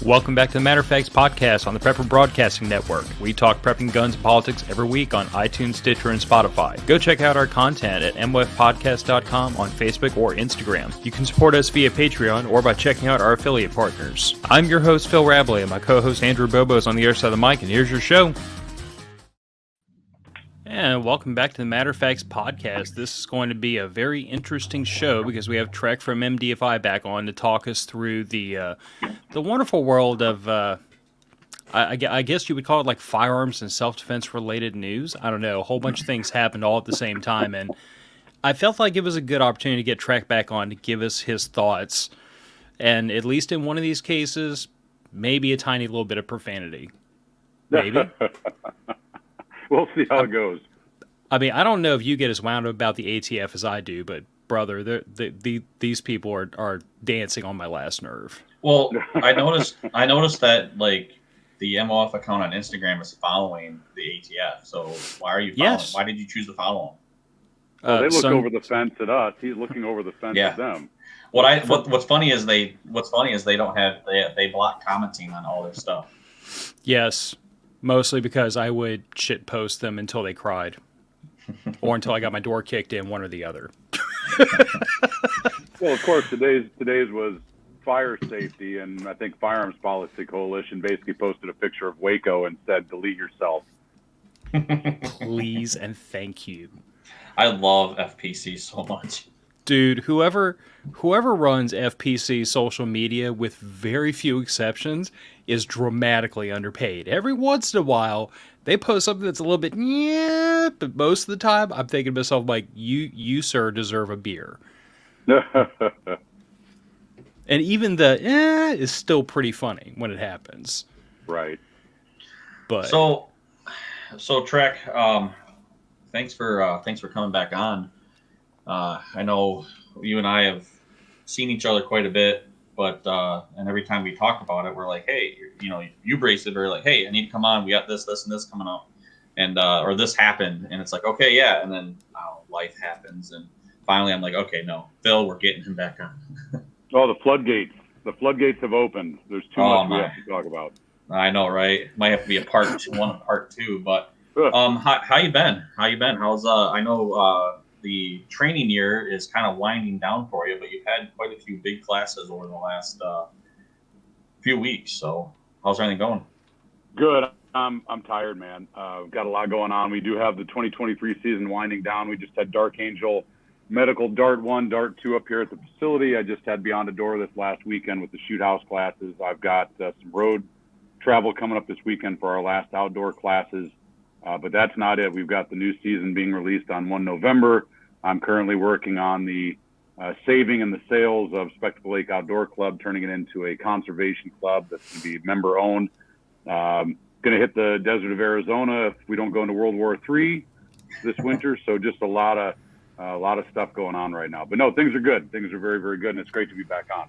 Welcome back to the Matter of Facts podcast on the Prepper Broadcasting Network. We talk prepping, guns, and politics every week on iTunes, Stitcher, and Spotify. Go check out our content at mwfpodcast.com on Facebook or Instagram. You can support us via Patreon or by checking out our affiliate partners. I'm your host, Phil Rabalais, and my co-host, Andrew Bobo, is on the other side of the mic, and here's your show. And welcome back to the Matter of Facts podcast. This is going to be a very interesting show because we have Trek from MDFI back on to talk us through the wonderful world of, I guess you would call it like firearms and self-defense related news. I don't know. A whole bunch of things happened all at the same time, and I felt like it was a good opportunity to get Trek back on to give us his thoughts. And at least in one of these cases, maybe a tiny little bit of profanity. Maybe. We'll see how it goes. I mean, I don't know if you get as wound up about the ATF as I do, but brother, these people are dancing on my last nerve. Well, I noticed that like the MOF account on Instagram is following the ATF. So why are you following? Yes. Why did you choose to follow him? Well, they look over the fence at us. He's looking over the fence at them. What's funny is they don't have they block commenting on all their stuff. Yes. Mostly because I would shit post them until they cried. Or until I got my door kicked in, one or the other. Well, of course, today's was fire safety, and I think Firearms Policy Coalition basically posted a picture of Waco and said, delete yourself. Please and thank you. I love FPC so much. Dude, whoever runs FPC social media, with very few exceptions, is dramatically underpaid. Every once in a while, they post something that's a little bit, but most of the time, I'm thinking to myself, like, you sir, deserve a beer. And even the is still pretty funny when it happens. Right. But So Trek, thanks for coming back on. I know you and I have seen each other quite a bit, but and every time we talk about it, we're like, hey, you brace it, we're like, hey, I need to come on. We got this, and this coming up, and or this happened, and it's like, okay, yeah, and then life happens, and finally, I'm like, okay, no, Phil, we're getting him back on. Oh, the floodgates have opened. There's too much we have to talk about. I know, right? Might have to be a part one, and part two, but how you been? How's I know. The training year is kind of winding down for you, but you've had quite a few big classes over the last few weeks. So how's everything going? Good. I'm tired, man. We've got a lot going on. We do have the 2023 season winding down. We just had Dark Angel Medical Dart 1, Dart 2 up here at the facility. I just had Beyond a Door this last weekend with the shoot house classes. I've got some road travel coming up this weekend for our last outdoor classes. But that's not it. We've got the new season being released on 1 November. I'm currently working on the saving and the sales of Spectacle Lake Outdoor Club, turning it into a conservation club that's going to be member-owned. Going to hit the desert of Arizona if we don't go into World War III this winter. So just a lot of stuff going on right now. But no, things are good. Things are very, very good, and it's great to be back on.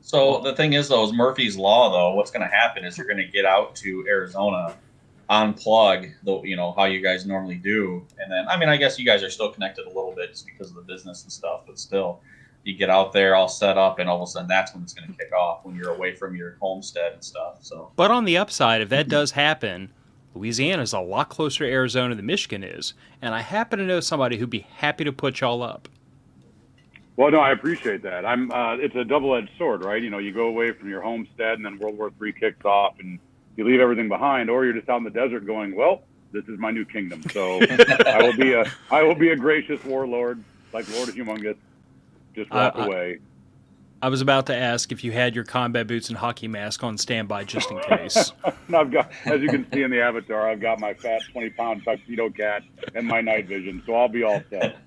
So the thing is, though, is Murphy's Law, though, what's going to happen is you're going to get out to Arizona, unplug, how you guys normally do. And then, I mean, I guess you guys are still connected a little bit just because of the business and stuff, but still, you get out there all set up, and all of a sudden that's when it's going to kick off, when you're away from your homestead and stuff. So, but on the upside, if that does happen, Louisiana is a lot closer to Arizona than Michigan is. And I happen to know somebody who'd be happy to put y'all up. Well, no, I appreciate that. It's a double-edged sword, right? You go away from your homestead, and then World War III kicks off, and you leave everything behind, or you're just out in the desert going, well, this is my new kingdom. So I will be a gracious warlord, like Lord of Humongous. Just walk away. I was about to ask if you had your combat boots and hockey mask on standby just in case. And I've got, as you can see in the avatar, I've got my fat 20-pound tuxedo cat and my night vision, so I'll be all set.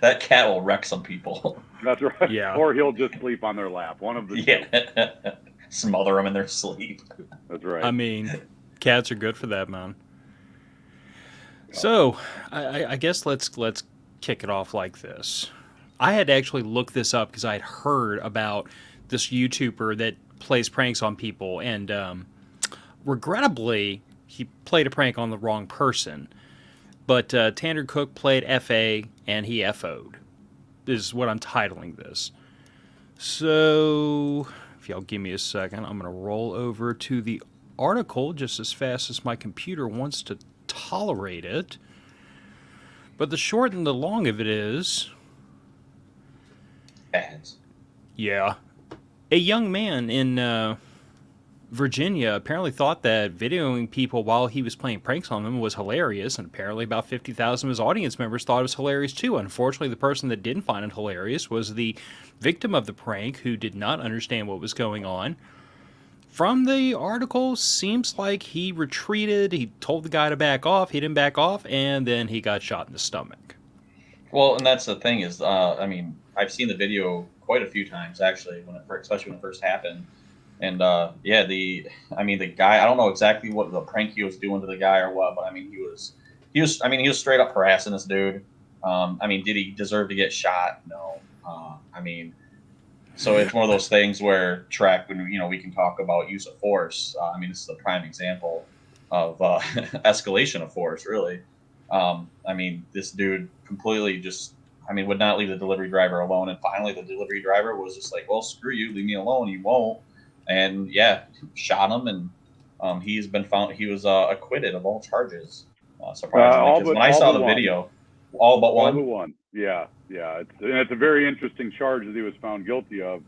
That cat will wreck some people. That's right. Yeah. Or he'll just sleep on their lap. One of the two. Smother them in their sleep. That's right. I mean, cats are good for that, man. So, I guess let's kick it off like this. I had to actually look this up because I had heard about this YouTuber that plays pranks on people, and regrettably, he played a prank on the wrong person. But Tanner Cook played FA, and he FO'd. Is what I'm titling this. So, If y'all give me a second, I'm going to roll over to the article just as fast as my computer wants to tolerate it. But the short and the long of it is... Ads. Yeah. A young man in Virginia apparently thought that videoing people while he was playing pranks on them was hilarious, and apparently about 50,000 of his audience members thought it was hilarious too. Unfortunately, the person that didn't find it hilarious was the victim of the prank, who did not understand what was going on. From the article, seems like he retreated, he told the guy to back off, he didn't back off, and then he got shot in the stomach. Well, and that's the thing is, I mean, I've seen the video quite a few times actually, especially when it first happened. And the guy, I don't know exactly what the prank he was doing to the guy or what, but I mean, he was straight up harassing this dude. I mean, did he deserve to get shot? No. So it's one of those things where Trek, when we can talk about use of force. I mean, this is a prime example of escalation of force, really. I mean, this dude completely would not leave the delivery driver alone. And finally, the delivery driver was just like, well, screw you, leave me alone. You won't. And shot him. And he's been found, he was acquitted of all charges. Surprisingly, because when I saw the video, all but one. All but one. Yeah. It's a very interesting charge that he was found guilty of,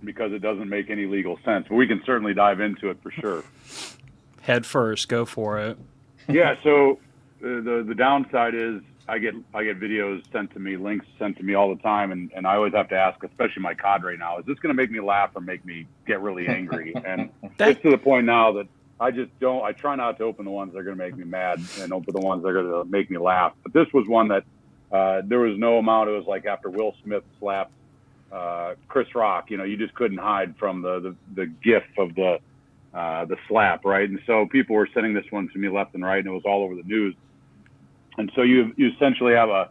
because it doesn't make any legal sense. But we can certainly dive into it for sure. Head first, go for it. Yeah. So the downside is I get videos sent to me, links sent to me all the time, and I always have to ask, especially my cadre now, is this going to make me laugh or make me get really angry? And it's to the point now that I try not to open the ones that are going to make me mad and open the ones that are going to make me laugh. But this was one that there was no amount. It was like after Will Smith slapped Chris Rock, you just couldn't hide from the gif of the slap, right? And so people were sending this one to me left and right, and it was all over the news. And so you essentially have a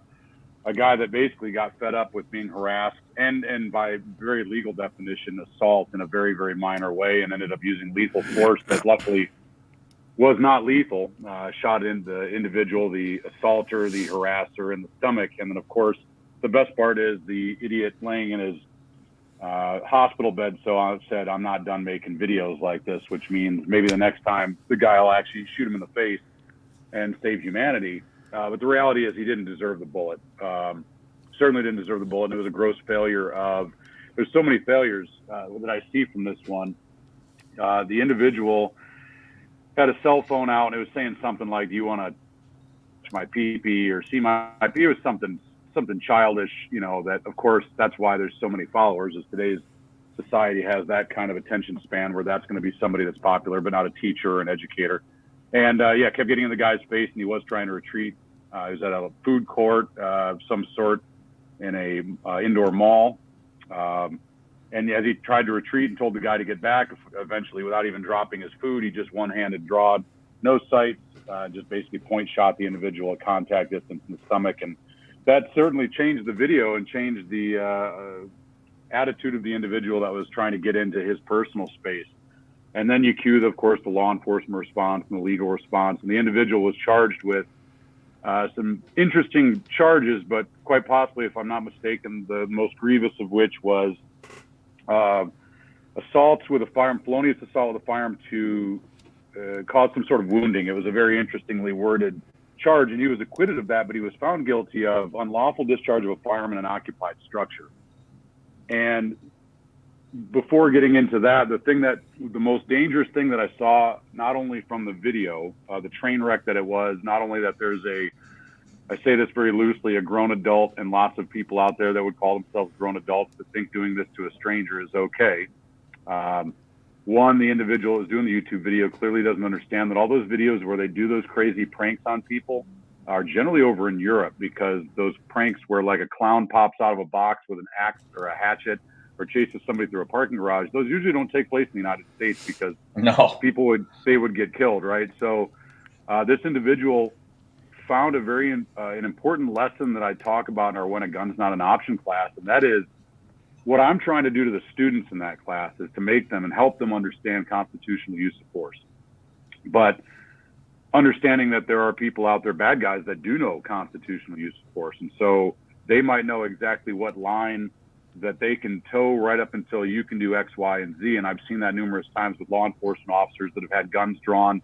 guy that basically got fed up with being harassed and by very legal definition, assault in a very, very minor way, and ended up using lethal force that luckily was not lethal, shot in the individual, the assaulter, the harasser in the stomach. And then, of course, the best part is the idiot laying in his hospital bed. So I said, I'm not done making videos like this, which means maybe the next time the guy will actually shoot him in the face and save humanity. But the reality is he didn't deserve the bullet. Certainly didn't deserve the bullet. And it was a gross failure there's so many failures that I see from this one. The individual had a cell phone out and it was saying something like, do you want to touch my pee-pee or see my pee? It was something childish, that of course, that's why there's so many followers, is today's society has that kind of attention span where that's going to be somebody that's popular, but not a teacher or an educator. And kept getting in the guy's face, and he was trying to retreat. He was at a food court of some sort in a indoor mall. And as he tried to retreat and told the guy to get back, eventually, without even dropping his food, he just one-handed drawed, no sights, just basically point shot the individual at contact distance in the stomach. And that certainly changed the video and changed the attitude of the individual that was trying to get into his personal space. And then you cue, of course, the law enforcement response and the legal response. And the individual was charged with some interesting charges, but quite possibly, if I'm not mistaken, the most grievous of which was assaults with a firearm, felonious assault with a firearm to cause some sort of wounding. It was a very interestingly worded charge, and he was acquitted of that, but he was found guilty of unlawful discharge of a firearm in an occupied structure. And before getting into that, the most dangerous thing that I saw, not only from the video, the train wreck that it was, not only that there's I say this very loosely, a grown adult, and lots of people out there that would call themselves grown adults that think doing this to a stranger is okay. One, the individual who's doing the YouTube video clearly doesn't understand that all those videos where they do those crazy pranks on people are generally over in Europe, because those pranks where like a clown pops out of a box with an axe or a hatchet or chases somebody through a parking garage, those usually don't take place in the United States, because people would get killed, right? So this individual found a very an important lesson that I talk about in our When a Gun's Not an Option class, and that is what I'm trying to do to the students in that class is to make them and help them understand constitutional use of force. But understanding that there are people out there, bad guys, that do know constitutional use of force. And so they might know exactly what line that they can tow right up until you can do X, Y, and Z. And I've seen that numerous times with law enforcement officers that have had guns drawn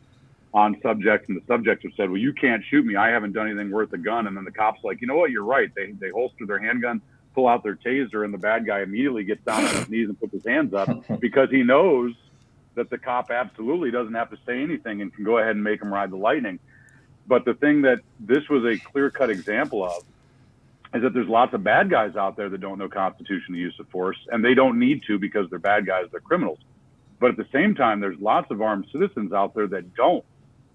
on subjects, and the subjects have said, well, you can't shoot me. I haven't done anything worth a gun. And then the cop's like, you know what? You're right. They holster their handgun, pull out their taser, and the bad guy immediately gets down on his knees and puts his hands up because he knows that the cop absolutely doesn't have to say anything and can go ahead and make him ride the lightning. But the thing that this was a clear-cut example of is that there's lots of bad guys out there that don't know constitutional use of force, and they don't need to because they're bad guys, they're criminals. But at the same time, there's lots of armed citizens out there that don't.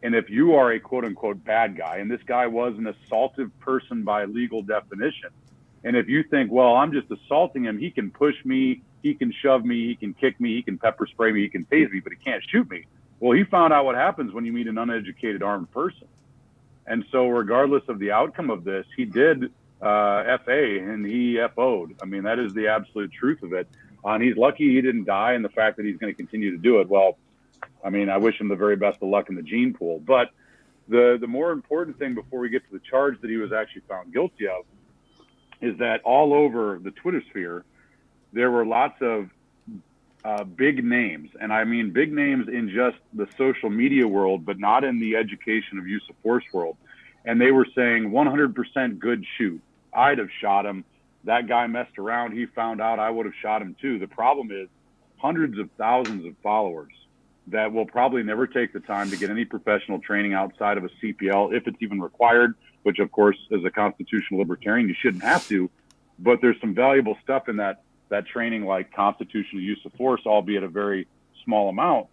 And if you are a quote-unquote bad guy, and this guy was an assaultive person by legal definition, and if you think, well, I'm just assaulting him, he can push me, he can shove me, he can kick me, he can pepper spray me, he can tase me, but he can't shoot me. Well, he found out what happens when you meet an uneducated armed person. And so regardless of the outcome of this, he did FA and he FO'd. I mean, that is the absolute truth of it. And he's lucky he didn't die, and the fact that he's going to continue to do it, well, I mean, I wish him the very best of luck in the gene pool. But the more important thing before we get to the charge that he was actually found guilty of is that all over the Twitter sphere, there were lots of big names. And I mean big names in just the social media world, but not in the education of use of force world. And they were saying 100% good shoot. I'd have shot him. That guy messed around. He found out. I would have shot him too. The problem is hundreds of thousands of followers that will probably never take the time to get any professional training outside of a CPL, if it's even required, which of course, as a constitutional libertarian, you shouldn't have to. But there's some valuable stuff in that training, like constitutional use of force, albeit a very small amount,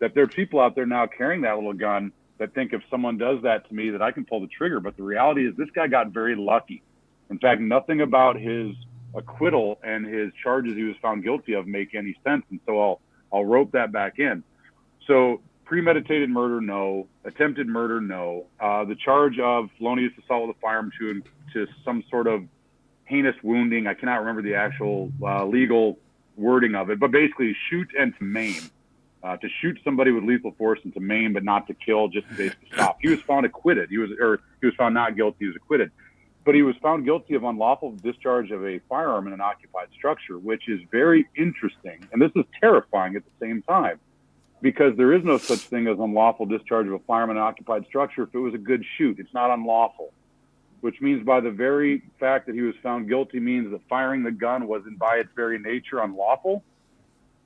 that there are people out there now carrying that little gun that think if someone does that to me that I can pull the trigger. But the reality is this guy got very lucky. In fact, nothing about his acquittal and his charges he was found guilty of make any sense. And so I'll rope that back in. So premeditated murder, no. Attempted murder, no. The charge of felonious assault with a firearm to some sort of heinous wounding. I cannot remember the actual legal wording of it, but basically shoot and to maim. To shoot somebody with lethal force and to maim, but not to kill, just to basically stop. He was found acquitted. He was found not guilty. He was acquitted. But he was found guilty of unlawful discharge of a firearm in an occupied structure, which is very interesting. And this is terrifying at the same time, because there is no such thing as unlawful discharge of a firearm in an occupied structure if it was a good shoot. It's not unlawful, which means by the very fact that he was found guilty means that firing the gun was by its very nature unlawful.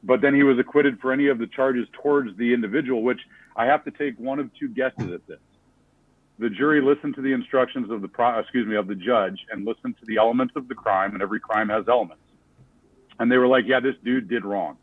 But then he was acquitted for any of the charges towards the individual, which I have to take one of two guesses at this. The jury listened to the instructions of the judge and listened to the elements of the crime, and every crime has elements. And they were like, yeah, this dude did wrong.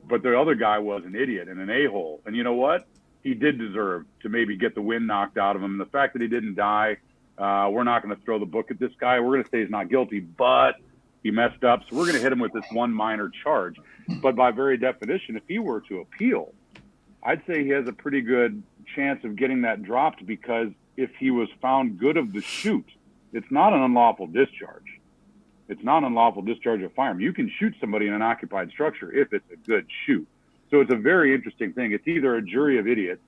But the other guy was an idiot and an a-hole. And you know what? He did deserve to maybe get the wind knocked out of him. And the fact that he didn't die, we're not going to throw the book at this guy. We're going to say he's not guilty, but he messed up. So we're going to hit him with this one minor charge. But by very definition, if he were to appeal, I'd say he has a pretty good chance of getting that dropped, because if he was found good of the shoot, it's not an unlawful discharge. It's not an unlawful discharge of a firearm. You can shoot somebody in an occupied structure if it's a good shoot. So it's a very interesting thing. It's either a jury of idiots,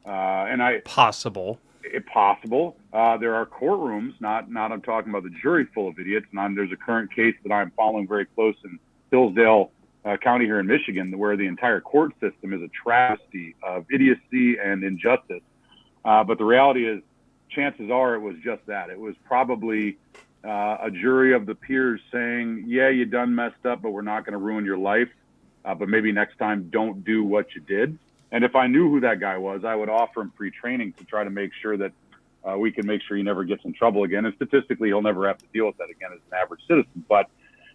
possible. There are courtrooms, not I'm talking about the jury full of idiots. And there's a current case that I'm following very close in Hillsdale County here in Michigan, where the entire court system is a travesty of idiocy and injustice. But the reality is, chances are it was just that. It was probably a jury of the peers saying, yeah, you done messed up, but we're not going to ruin your life. But maybe next time don't do what you did. And if I knew who that guy was, I would offer him free training to try to make sure that we can make sure he never gets in trouble again. And statistically, he'll never have to deal with that again as an average citizen. But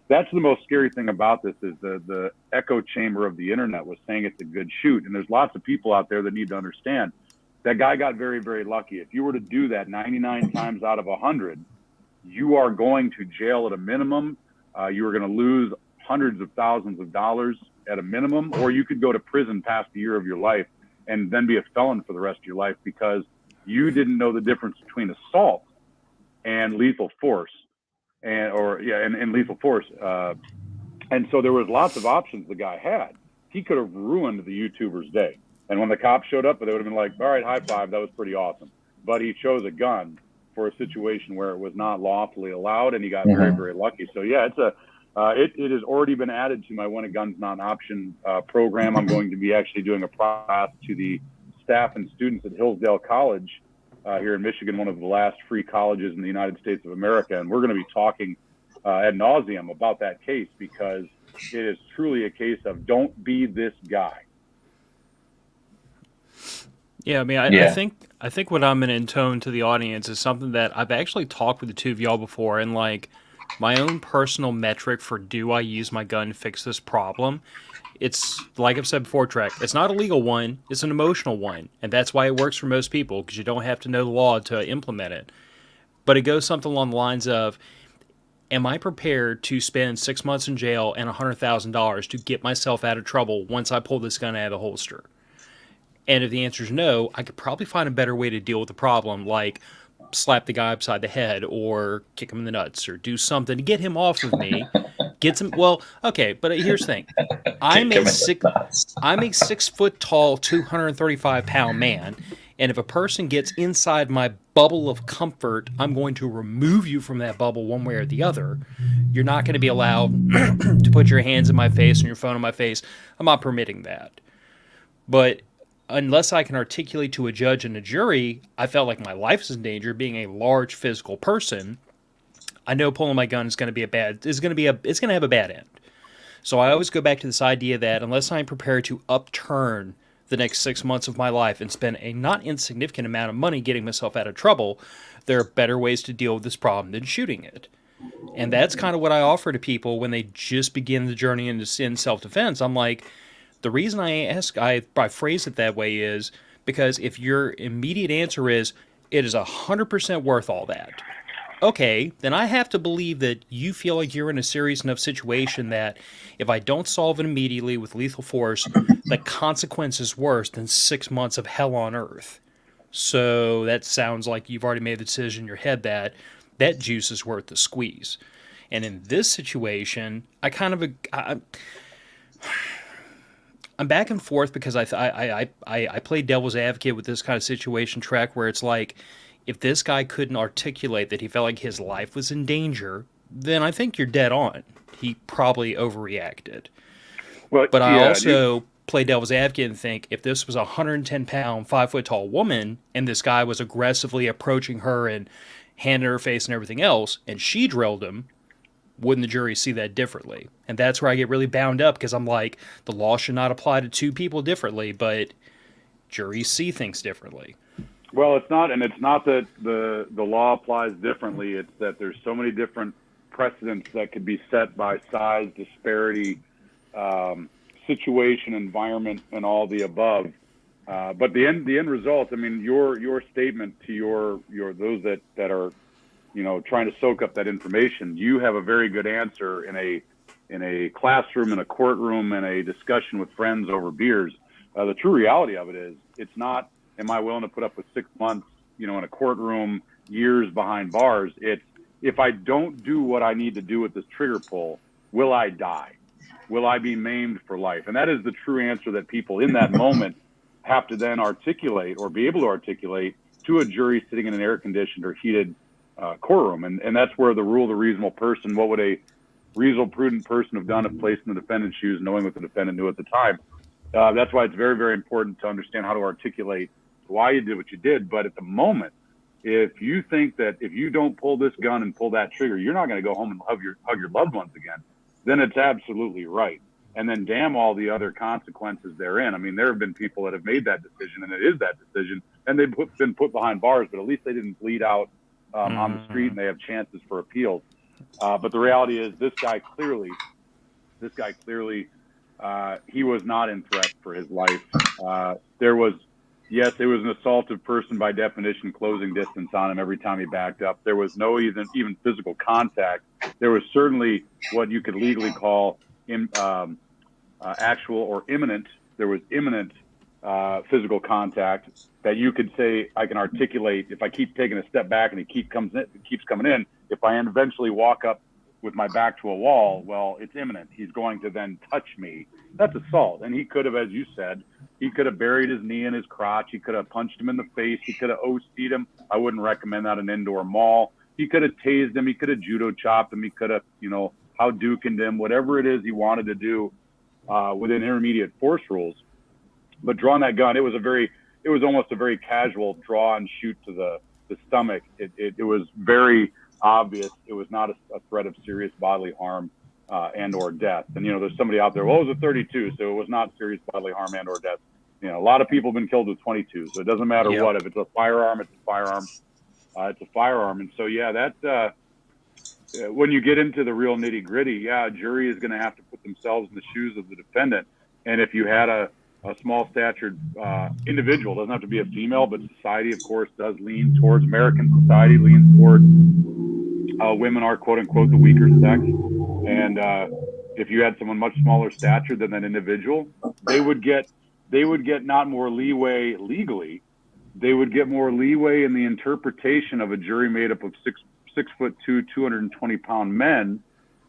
that's the most scary thing about this, is the echo chamber of the internet was saying it's a good shoot. And there's lots of people out there that need to understand that guy got very, very lucky. If you were to do that 99 times out of 100, you are going to jail at a minimum. You are going to lose hundreds of thousands of dollars at a minimum, or you could go to prison past a year of your life and then be a felon for the rest of your life because you didn't know the difference between assault and lethal force, and lethal force. And so there was lots of options the guy had. He could have ruined the YouTuber's day. And when the cops showed up, they would have been like, all right, high five, that was pretty awesome. But he chose a gun for a situation where it was not lawfully allowed, and he got very, very lucky. So, yeah, it's It has already been added to my When a Gun's Not an Option program. I'm going to be actually doing a class to the staff and students at Hillsdale College here in Michigan, one of the last free colleges in the United States of America. And we're going to be talking ad nauseum about that case, because it is truly a case of don't be this guy. Yeah, I mean, I think what I'm going to intone to the audience is something that I've actually talked with the two of y'all before, and like my own personal metric for do I use my gun to fix this problem? It's like I've said before, Trek. It's not a legal one; it's an emotional one, and that's why it works for most people, because you don't have to know the law to implement it. But it goes something along the lines of, am I prepared to spend 6 months in jail and $100,000 to get myself out of trouble once I pull this gun out of the holster? And if the answer is no, I could probably find a better way to deal with the problem, like slap the guy upside the head or kick him in the nuts or do something to get him off of me. Get some. Well, okay, but here's the thing: I'm a 6 foot tall, 235-pound man, and if a person gets inside my bubble of comfort, I'm going to remove you from that bubble one way or the other. You're not going to be allowed to put your hands in my face and your phone in my face. I'm not permitting that. But unless I can articulate to a judge and a jury, I felt like my life is in danger, being a large physical person, I know pulling my gun is going to have a bad end. So I always go back to this idea that unless I'm prepared to upturn the next 6 months of my life and spend a not insignificant amount of money getting myself out of trouble, there are better ways to deal with this problem than shooting it. And that's kind of what I offer to people when they just begin the journey in self-defense. I'm like, the reason I phrase it that way is because if your immediate answer is, it is 100% worth all that, okay, then I have to believe that you feel like you're in a serious enough situation that if I don't solve it immediately with lethal force, the consequence is worse than 6 months of hell on earth. So that sounds like you've already made the decision in your head that that juice is worth the squeeze. And in this situation, I'm back and forth because I play devil's advocate with this kind of situation, Trek, where it's like, if this guy couldn't articulate that he felt like his life was in danger, then I think you're dead on. He probably overreacted. Well, but I also play devil's advocate and think, if this was a 110-pound, 5-foot-tall woman, and this guy was aggressively approaching her and hand in her face and everything else, and she drilled him, wouldn't the jury see that differently? And that's where I get really bound up, because I'm like, the law should not apply to two people differently, but juries see things differently. Well, it's not that the law applies differently. It's that there's so many different precedents that could be set by size, disparity, situation, environment, and all the above. But the end result, I mean, your statement to your those that are, trying to soak up that information, you have a very good answer in a classroom, in a courtroom, in a discussion with friends over beers. The true reality of it is, it's not, am I willing to put up with 6 months, in a courtroom, years behind bars? It's, if I don't do what I need to do with this trigger pull, will I die? Will I be maimed for life? And that is the true answer that people in that moment have to then articulate, or be able to articulate to a jury sitting in an air-conditioned or heated courtroom. And that's where the rule of the reasonable person, what would a reasonable, prudent person have done if placed in the defendant's shoes, knowing what the defendant knew at the time? That's why it's very, very important to understand how to articulate why you did what you did. But at the moment, if you think that if you don't pull this gun and pull that trigger, you're not going to go home and hug your loved ones again, then it's absolutely right. And then damn all the other consequences therein. I mean, there have been people that have made that decision, and it is that decision, and they've been put behind bars, but at least they didn't bleed out on the street, and they have chances for appeals. But the reality is, this guy clearly, he was not in threat for his life. Yes, it was an assaultive person by definition, closing distance on him every time he backed up. There was no even physical contact. There was certainly what you could legally call actual or imminent. There was imminent physical contact that you could say, I can articulate, if I keep taking a step back and he keeps coming in, if I eventually walk up with my back to a wall, well, it's imminent. He's going to then touch me. That's assault. And he could have, as you said, he could have buried his knee in his crotch. He could have punched him in the face. He could have OC'd him. I wouldn't recommend that in an indoor mall. He could have tased him. He could have judo chopped him. He could have, how Dukened him, whatever it is he wanted to do within intermediate force rules. But drawing that gun, it was almost a very casual draw and shoot to the stomach. It was very obvious it was not a threat of serious bodily harm and or death. And there's somebody out there, well, it was a 32, so it was not serious bodily harm and or death. A lot of people have been killed with 22, so it doesn't matter what. If it's a firearm, it's a firearm. It's a firearm. And so, that when you get into the real nitty gritty, a jury is going to have to put themselves in the shoes of the defendant. And if you had a small statured individual, doesn't have to be a female, but society, of course, does lean towards, American society leans towards women are, quote unquote, the weaker sex. And if you had someone much smaller stature than that individual, they would get not more leeway legally. They would get more leeway in the interpretation of a jury made up of 6'2", 220-pound men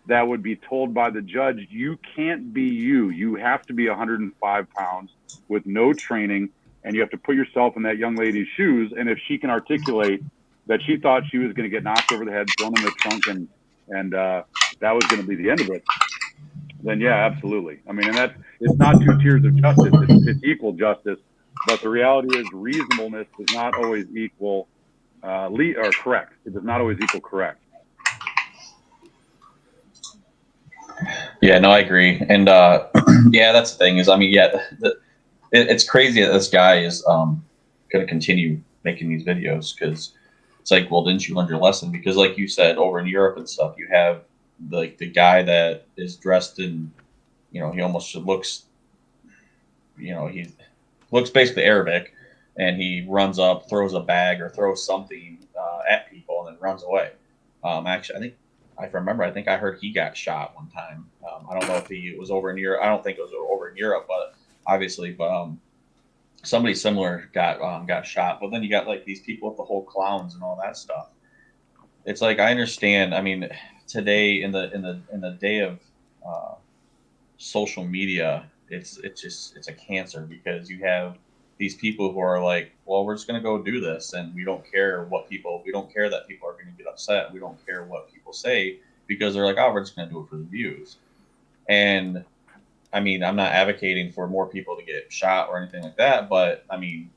that would be told by the judge, you can't be you. You have to be 105 pounds with no training, and you have to put yourself in that young lady's shoes. And if she can articulate that she thought she was going to get knocked over the head, thrown in the trunk, and that was going to be the end of it, then absolutely. I mean, and it's not two tiers of justice; it's equal justice. But the reality is, reasonableness does not always equal or correct. It does not always equal correct. Yeah, no, I agree. And that's the thing is, it's crazy that this guy is going to continue making these videos, because it's like, well, didn't you learn your lesson? Because like you said, over in Europe and stuff, you have the guy that is dressed in, he almost looks, he looks basically Arabic, and he runs up, throws a bag or throws something at people and then runs away. Actually, I think I heard he got shot one time. I don't know if he was over in Europe. I don't think it was over in Europe, but obviously, somebody similar got shot. But then you got like these people with the whole clowns and all that stuff. It's like, I understand. I mean, today in the day of social media, it's a cancer, because you have these people who are like, well, we're just going to go do this, and we don't care that people are going to get upset. We don't care what people say, because they're like, oh, we're just going to do it for the views. And I mean, I'm not advocating for more people to get shot or anything like that, but I mean,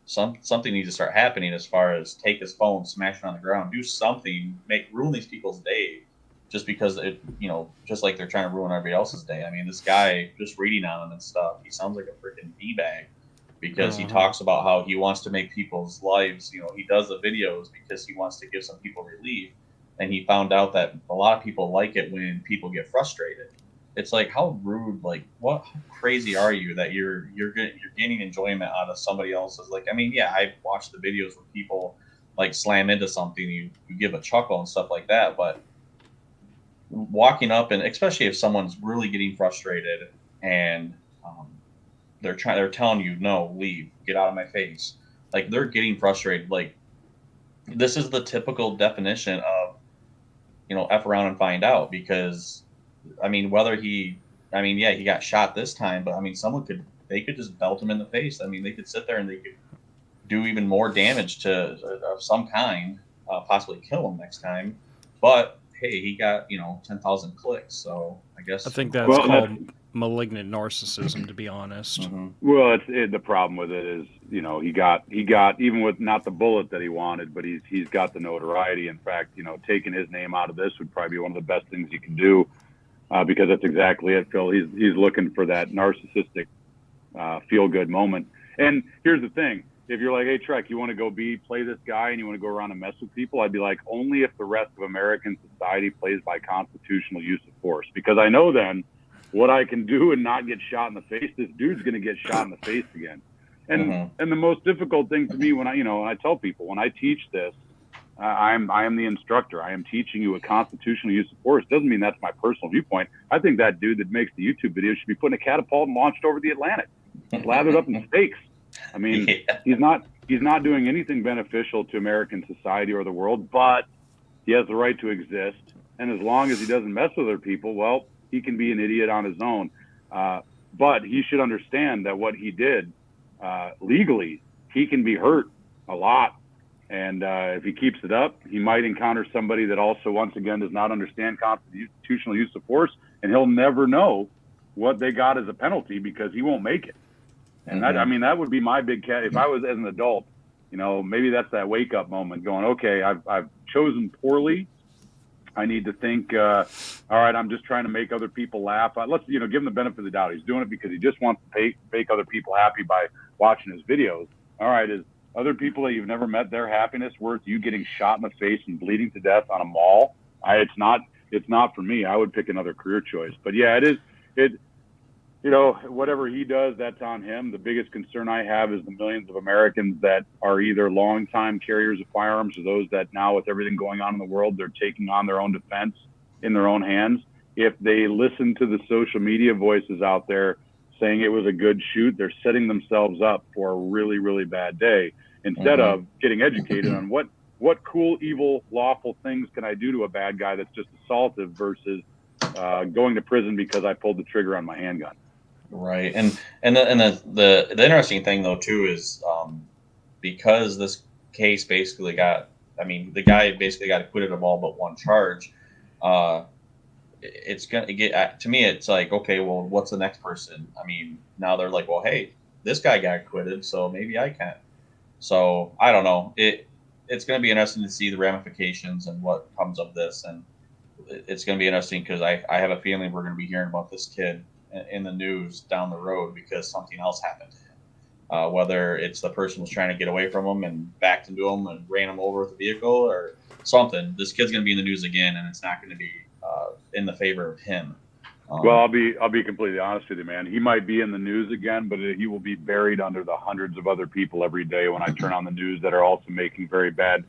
something needs to start happening, as far as take his phone, smash it on the ground, do something, ruin these people's day, just because just like they're trying to ruin everybody else's day. I mean, this guy, just reading on him and stuff, he sounds like a freaking D-bag, because he talks about how he wants to make people's lives, he does the videos because he wants to give some people relief. And he found out that a lot of people like it when people get frustrated. It's like, how rude, like, how crazy are you that you're gaining enjoyment out of somebody else's? Like, I mean, I've watched the videos where people like slam into something, you give a chuckle and stuff like that, but walking up, and especially if someone's really getting frustrated and they're telling you, no, leave, get out of my face, like, they're getting frustrated. Like, this is the typical definition of, F around and find out, because I mean, he got shot this time, but I mean, they could just belt him in the face. I mean, they could sit there and they could do even more damage of some kind, possibly kill him next time. But hey, he got 10,000 clicks, so I guess I think that's called malignant narcissism, to be honest. Mm-hmm. Well, the problem with it is, he got even with not the bullet that he wanted, but he's got the notoriety. In fact, taking his name out of this would probably be one of the best things you can do, because that's exactly it, Phil. He's looking for that narcissistic feel good moment. And here's the thing: if you're like, hey, Trek, you want to go play this guy and you want to go around and mess with people, I'd be like, only if the rest of American society plays by constitutional use of force, because I know then what I can do and not get shot in the face. This dude's going to get shot in the face again. And and the most difficult thing to me when I tell people, when I teach this, I am the instructor. I am teaching you a constitutional use of force. Doesn't mean that's my personal viewpoint. I think that dude that makes the YouTube video should be put in a catapult and launched over the Atlantic, slathered up in steaks. I mean, he's not doing anything beneficial to American society or the world, but he has the right to exist. And as long as he doesn't mess with other people, well, he can be an idiot on his own. But he should understand that what he did legally, he can be hurt a lot. And if he keeps it up, he might encounter somebody that also, once again, does not understand constitutional use of force, and he'll never know what they got as a penalty because he won't make it. And that, I mean, that would be my big cat. If I was as an adult, you know, maybe that's that wake up moment going, okay, I've chosen poorly. I need to think, all right, I'm just trying to make other people laugh. Let's, you know, give him the benefit of the doubt. He's doing it because he just wants to make other people happy by watching his videos. All right, is other people that you've never met, their happiness worth you getting shot in the face and bleeding to death on a mall? It's not for me. I would pick another career choice. But yeah, you know, whatever he does, that's on him. The biggest concern I have is the millions of Americans that are either longtime carriers of firearms or those that now, with everything going on in the world, they're taking on their own defense in their own hands. If they listen to the social media voices out there saying it was a good shoot, they're setting themselves up for a really, really bad day instead of getting educated on what cool, evil, lawful things can I do to a bad guy that's just assaultive versus going to prison because I pulled the trigger on my handgun. Right, and the interesting thing though too is because this case basically got, I mean, the guy basically got acquitted of all but one charge. It's gonna get, to me, it's like, okay, well, what's the next person? I mean, now they're like, well, hey, this guy got acquitted, so maybe I can. So I don't know. It's going to be interesting to see the ramifications and what comes of this, and it's going to be interesting because I have a feeling we're going to be hearing about this kid in the news down the road because something else happened to him. Whether it's the person was trying to get away from him and backed into him and ran him over with a vehicle or something, this kid's going to be in the news again, and it's not going to be in the favor of him. Well, I'll be completely honest with you, man. He might be in the news again, but he will be buried under the hundreds of other people every day when I turn on the news that are also making very bad,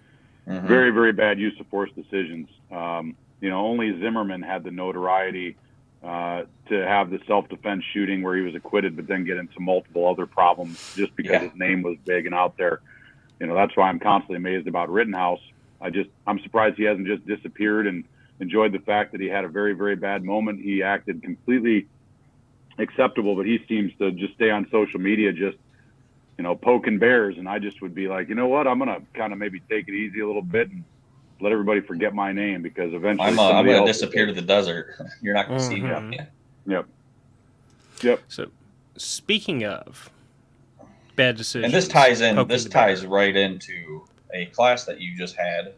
very, very bad use of force decisions. You know, only Zimmerman had the notoriety to have the self-defense shooting where he was acquitted, but then get into multiple other problems just because his name was big and out there. You know, that's why I'm constantly amazed about Rittenhouse. I'm surprised he hasn't just disappeared and enjoyed the fact that he had a very, very bad moment. He acted completely acceptable, but he seems to just stay on social media, just, you know, poking bears. And I just would be like, you know what, I'm going to kind of maybe take it easy a little bit and let everybody forget my name because eventually I'm going to disappear to the desert. You're not going to see me. Yep. So speaking of bad decisions, and this ties right into a class that you just had.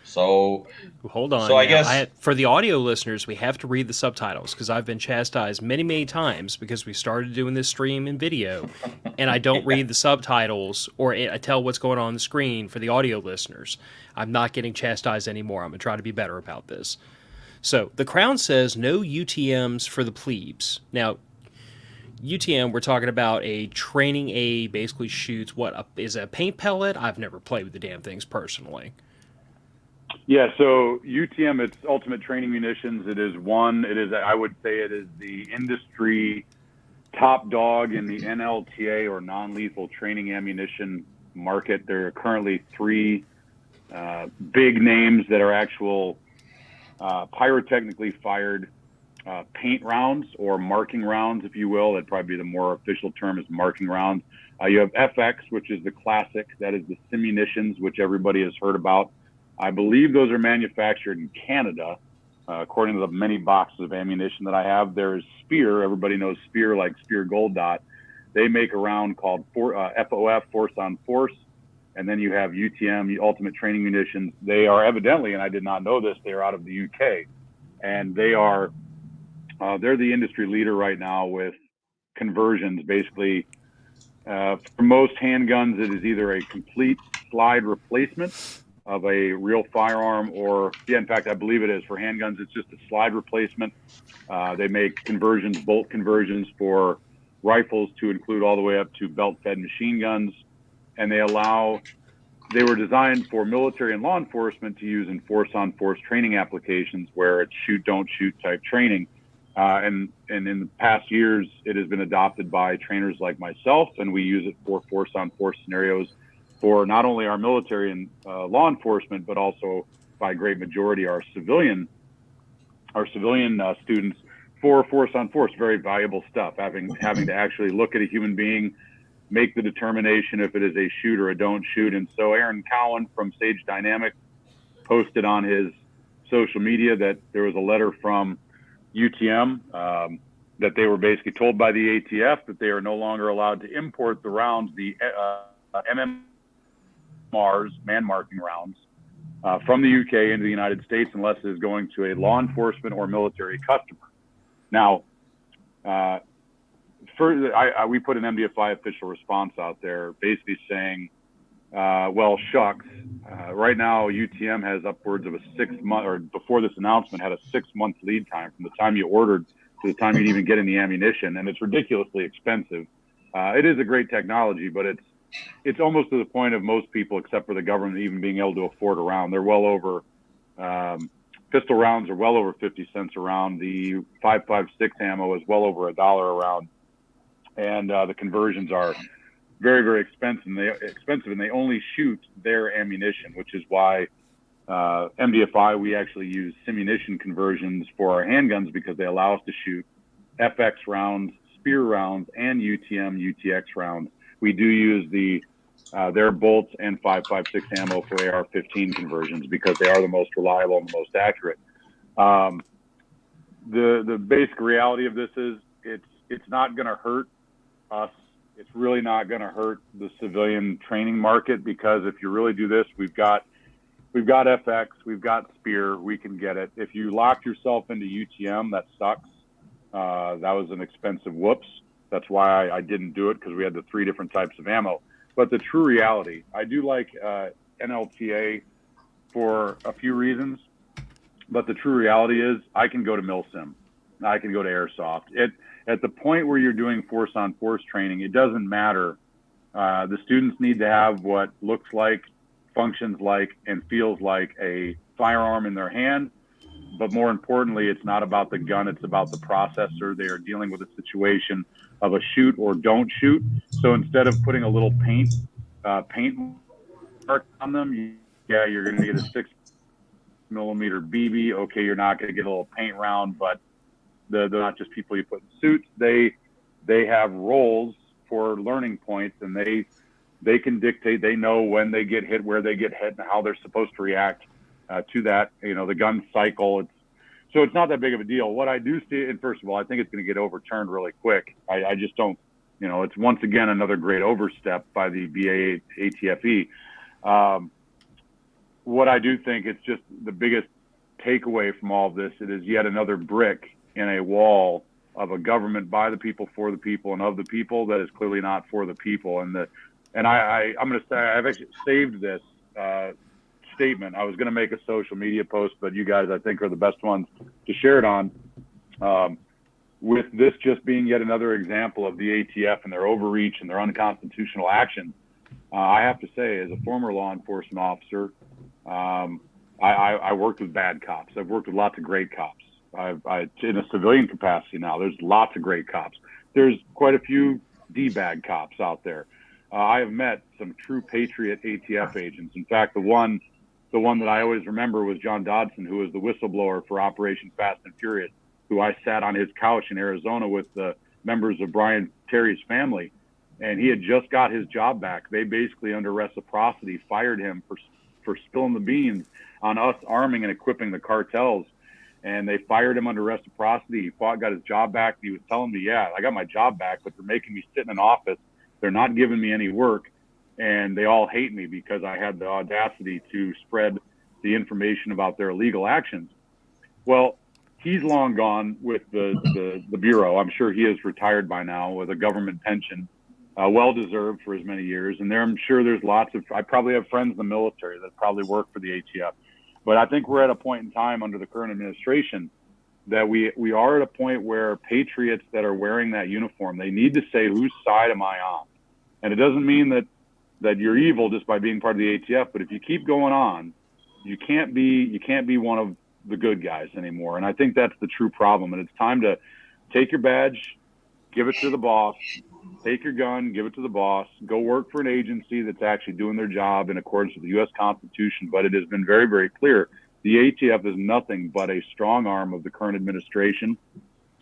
So hold on. So I guess for the audio listeners, we have to read the subtitles because I've been chastised many, many times because we started doing this stream in video, and I don't read the subtitles or I tell what's going on the screen for the audio listeners. I'm not getting chastised anymore. I'm gonna try to be better about this. So the Crown says no UTMs for the plebes. Now, UTM, we're talking about a training aid, basically shoots is a paint pellet? I've never played with the damn things personally. Yeah, so UTM, it's Ultimate Training Munitions. I would say it is the industry top dog in the NLTA or non-lethal training ammunition market. There are currently 3 big names that are actual pyrotechnically fired paint rounds or marking rounds, if you will. That'd probably be the more official term is marking rounds. You have FX, which is the classic. That is the Simunitions, which everybody has heard about. I believe those are manufactured in Canada, according to the many boxes of ammunition that I have. There is Spear. Everybody knows Spear, like Spear Gold Dot. They make a round called FOF, Force on Force. And then you have UTM, Ultimate Training Munitions. They are evidently, and I did not know this, they are out of the UK. And they're the industry leader right now with conversions. Basically, for most handguns, it is either a complete slide replacement of a real firearm or, in fact, I believe it is. For handguns, it's just a slide replacement. They make conversions, bolt conversions for rifles to include all the way up to belt-fed machine guns. And they were designed for military and law enforcement to use in force-on-force training applications where it's shoot, don't shoot type training. And in the past years, it has been adopted by trainers like myself, and we use it for force-on-force scenarios for not only our military and law enforcement, but also by a great majority our civilian students for force on force. Very valuable stuff. Having to actually look at a human being make the determination if it is a shoot or a don't shoot. And so Aaron Cowan from Sage Dynamics posted on his social media that there was a letter from UTM that they were basically told by the ATF that they are no longer allowed to import the rounds, the MMRs, man marking rounds, from the UK into the United States unless it is going to a law enforcement or military customer. Now, we put an MDFI official response out there basically saying, well, shucks. Right now, UTM has upwards of a 6 month, or before this announcement, had a 6 month lead time from the time you ordered to the time you'd even get any ammunition, and it's ridiculously expensive. It is a great technology, but it's almost to the point of most people, except for the government, even being able to afford a round. They're well over, pistol rounds are well over 50 cents a round. The 5.56 ammo is well over $1 a round, and the conversions are very, very expensive. And they only shoot their ammunition, which is why MDFI, we actually use simunition conversions for our handguns because they allow us to shoot FX rounds, spear rounds, and UTM, UTX rounds. We do use their bolts and 5.56 ammo for AR-15 conversions because they are the most reliable and the most accurate. The basic reality of this is it's not going to hurt us. It's really not going to hurt the civilian training market because if you really do this, we've got FX, we've got Spear, we can get it. If you locked yourself into UTM, that sucks. That was an expensive whoops. That's why I didn't do it because we had the 3 different types of ammo. But the true reality, I do like NLTA for a few reasons. But the true reality is I can go to MilSim. I can go to Airsoft. At the point where you're doing force-on-force training, it doesn't matter. The students need to have what looks like, functions like, and feels like a firearm in their hand. But more importantly, it's not about the gun. It's about the processor. They are dealing with a situation of a shoot or don't shoot. So instead of putting a little paint mark on them, you're going to get a 6mm BB. Okay, you're not going to get a little paint round, but they're not just people you put in suits. They have roles for learning points, and they can dictate. They know when they get hit, where they get hit, and how they're supposed to react to that. The gun cycle. So it's not that big of a deal. What I do see, and first of all, I think it's going to get overturned really quick. I just don't. It's once again another great overstep by the BA ATFE. What I do think it's just the biggest takeaway from all of this. It is yet another brick in a wall of a government by the people, for the people, and of the people that is clearly not for the people. And I'm going to say I've actually saved this statement. I was going to make a social media post, but you guys I think are the best ones to share it on. With this just being yet another example of the ATF and their overreach and their unconstitutional actions, I have to say, as a former law enforcement officer, I worked with bad cops. I've worked with lots of great cops. In a civilian capacity now, there's lots of great cops. There's quite a few D-bag cops out there. I have met some true patriot ATF agents. In fact, the one that I always remember was John Dodson, who was the whistleblower for Operation Fast and Furious, who I sat on his couch in Arizona with the members of Brian Terry's family, and he had just got his job back. They basically, under reciprocity, fired him for spilling the beans on us arming and equipping the cartels. And they fired him under reciprocity. He fought, got his job back. He was telling me, yeah, I got my job back, but they're making me sit in an office. They're not giving me any work. And they all hate me because I had the audacity to spread the information about their illegal actions. Well, he's long gone with the Bureau. I'm sure he is retired by now with a government pension, well-deserved for as many years. And I'm sure there's I probably have friends in the military that probably work for the ATF. But I think we're at a point in time under the current administration that we are at a point where patriots that are wearing that uniform, they need to say, whose side am I on? And it doesn't mean that you're evil just by being part of the ATF, but if you keep going on, you can't be one of the good guys anymore. And I think that's the true problem. And it's time to take your badge, give it to the boss, take your gun, give it to the boss, go work for an agency that's actually doing their job in accordance with the U.S. Constitution. But it has been very, very clear. The ATF is nothing but a strong arm of the current administration.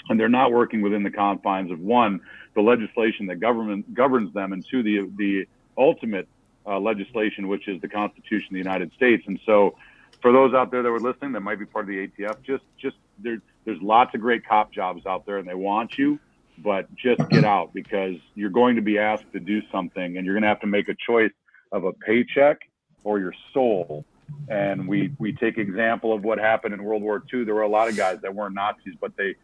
and they're not working within the confines of, one, the legislation that governs them, and two, the ultimate legislation, which is the Constitution of the United States. And so for those out there that were listening that might be part of the ATF, just there's lots of great cop jobs out there, and they want you, but just get out, because you're going to be asked to do something, and you're going to have to make a choice of a paycheck or your soul. And we take example of what happened in World War II. There were a lot of guys that weren't Nazis, but they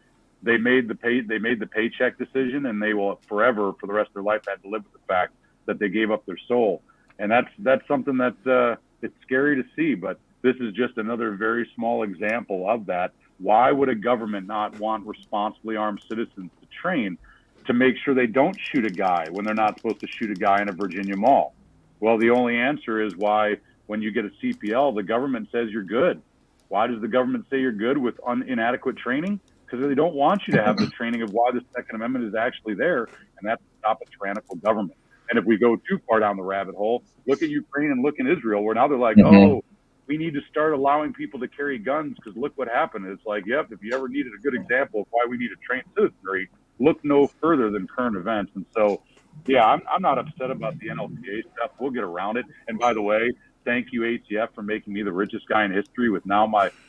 made the paycheck decision, and they will forever, for the rest of their life, have to live with the fact that they gave up their soul. And that's something that it's scary to see, but this is just another very small example of that. Why would a government not want responsibly armed citizens to train to make sure they don't shoot a guy when they're not supposed to shoot a guy in a Virginia mall? Well, the only answer is why, when you get a CPL, the government says you're good. Why does the government say you're good with inadequate training? Because they don't want you to have the training of why the Second Amendment is actually there, and that's to stop a tyrannical government. And if we go too far down the rabbit hole, look at Ukraine and look in Israel, where now they're like, oh, we need to start allowing people to carry guns because look what happened. It's like, yep, if you ever needed a good example of why we need to train citizenry, look no further than current events. And so, yeah, I'm not upset about the NLPA stuff. We'll get around it. And by the way, thank you, ATF, for making me the richest guy in history. With now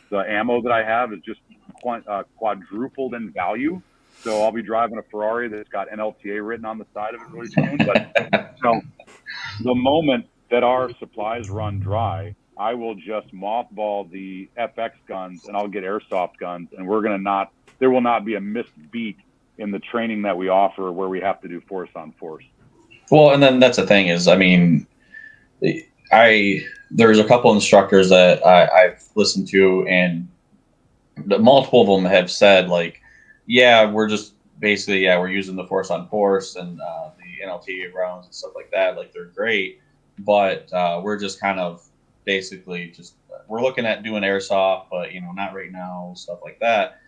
the ammo that I have is just quadrupled in value. So I'll be driving a Ferrari that's got NLTA written on the side of it really soon. But the moment that our supplies run dry, I will just mothball the FX guns, and I'll get airsoft guns, and there will not be a missed beat in the training that we offer where we have to do force on force. Well, and then that's the thing is, I mean, there's a couple instructors that I've listened to, and multiple of them have said, like, yeah, we're just basically, we're using the force on force and the NLTA rounds and stuff like that. Like, they're great, but we're just kind of basically we're looking at doing airsoft, but, not right now, stuff like that.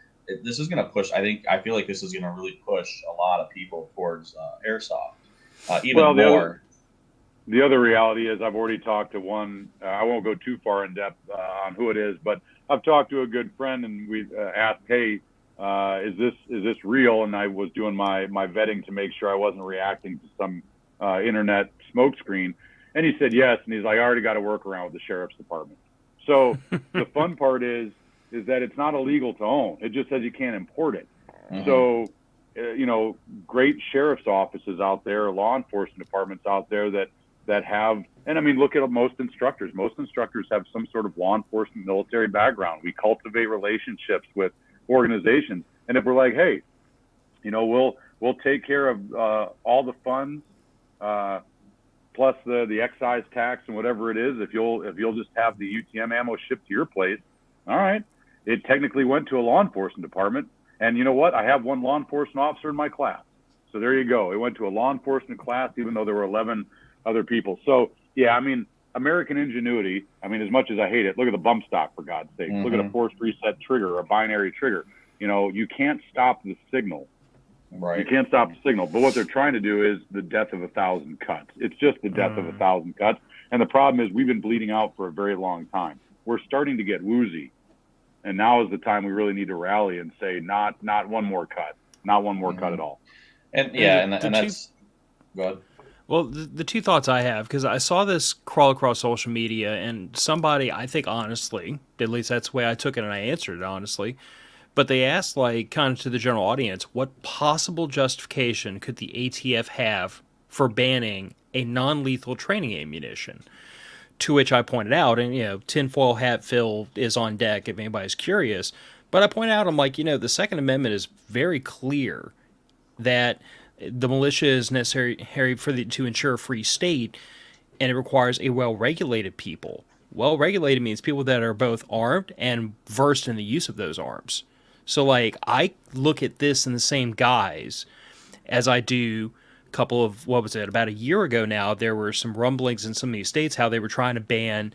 This is going to push, I feel like this is going to really push a lot of people towards airsoft even more. The other reality is I've already talked to one. I won't go too far in depth on who it is, but I've talked to a good friend, and we asked, hey, is this real? And I was doing my vetting to make sure I wasn't reacting to some internet smokescreen. And he said yes, and he's like, I already got to work around with the sheriff's department. So the fun part is that it's not illegal to own. It just says you can't import it. Mm-hmm. So, great sheriff's offices out there, law enforcement departments out there that have, and I mean, look at most instructors. Most instructors have some sort of law enforcement military background. We cultivate relationships with organizations. And if we're like, hey, we'll take care of all the funds, plus the excise tax and whatever it is, if you'll just have the UTM ammo shipped to your place. All right. It technically went to a law enforcement department. And you know what? I have one law enforcement officer in my class. So there you go. It went to a law enforcement class, even though there were 11 other people. So, yeah, I mean, American ingenuity, I mean, as much as I hate it, look at the bump stock, for God's sake. Mm-hmm. Look at a forced reset trigger or a binary trigger. You can't stop the signal. Right. You can't stop the signal. But what they're trying to do is the death of 1,000 cuts. It's just the death of 1,000 cuts. And the problem is we've been bleeding out for a very long time. We're starting to get woozy. And now is the time we really need to rally and say, not one more cut. Not one more cut at all. And that's go ahead. Well, the two thoughts I have, because I saw this crawl across social media, and somebody, I think honestly, at least that's the way I took it, and I answered it honestly, but they asked, like, kind of to the general audience, what possible justification could the ATF have for banning a non-lethal training ammunition? To which I pointed out, and, tinfoil hat Phil is on deck if anybody's curious, but I point out, I'm like, the Second Amendment is very clear that the militia is necessary to ensure a free state, and it requires a well-regulated people. Well-regulated means people that are both armed and versed in the use of those arms. So, like, I look at this in the same guise as I do a couple of, about a year ago now, there were some rumblings in some of these states how they were trying to ban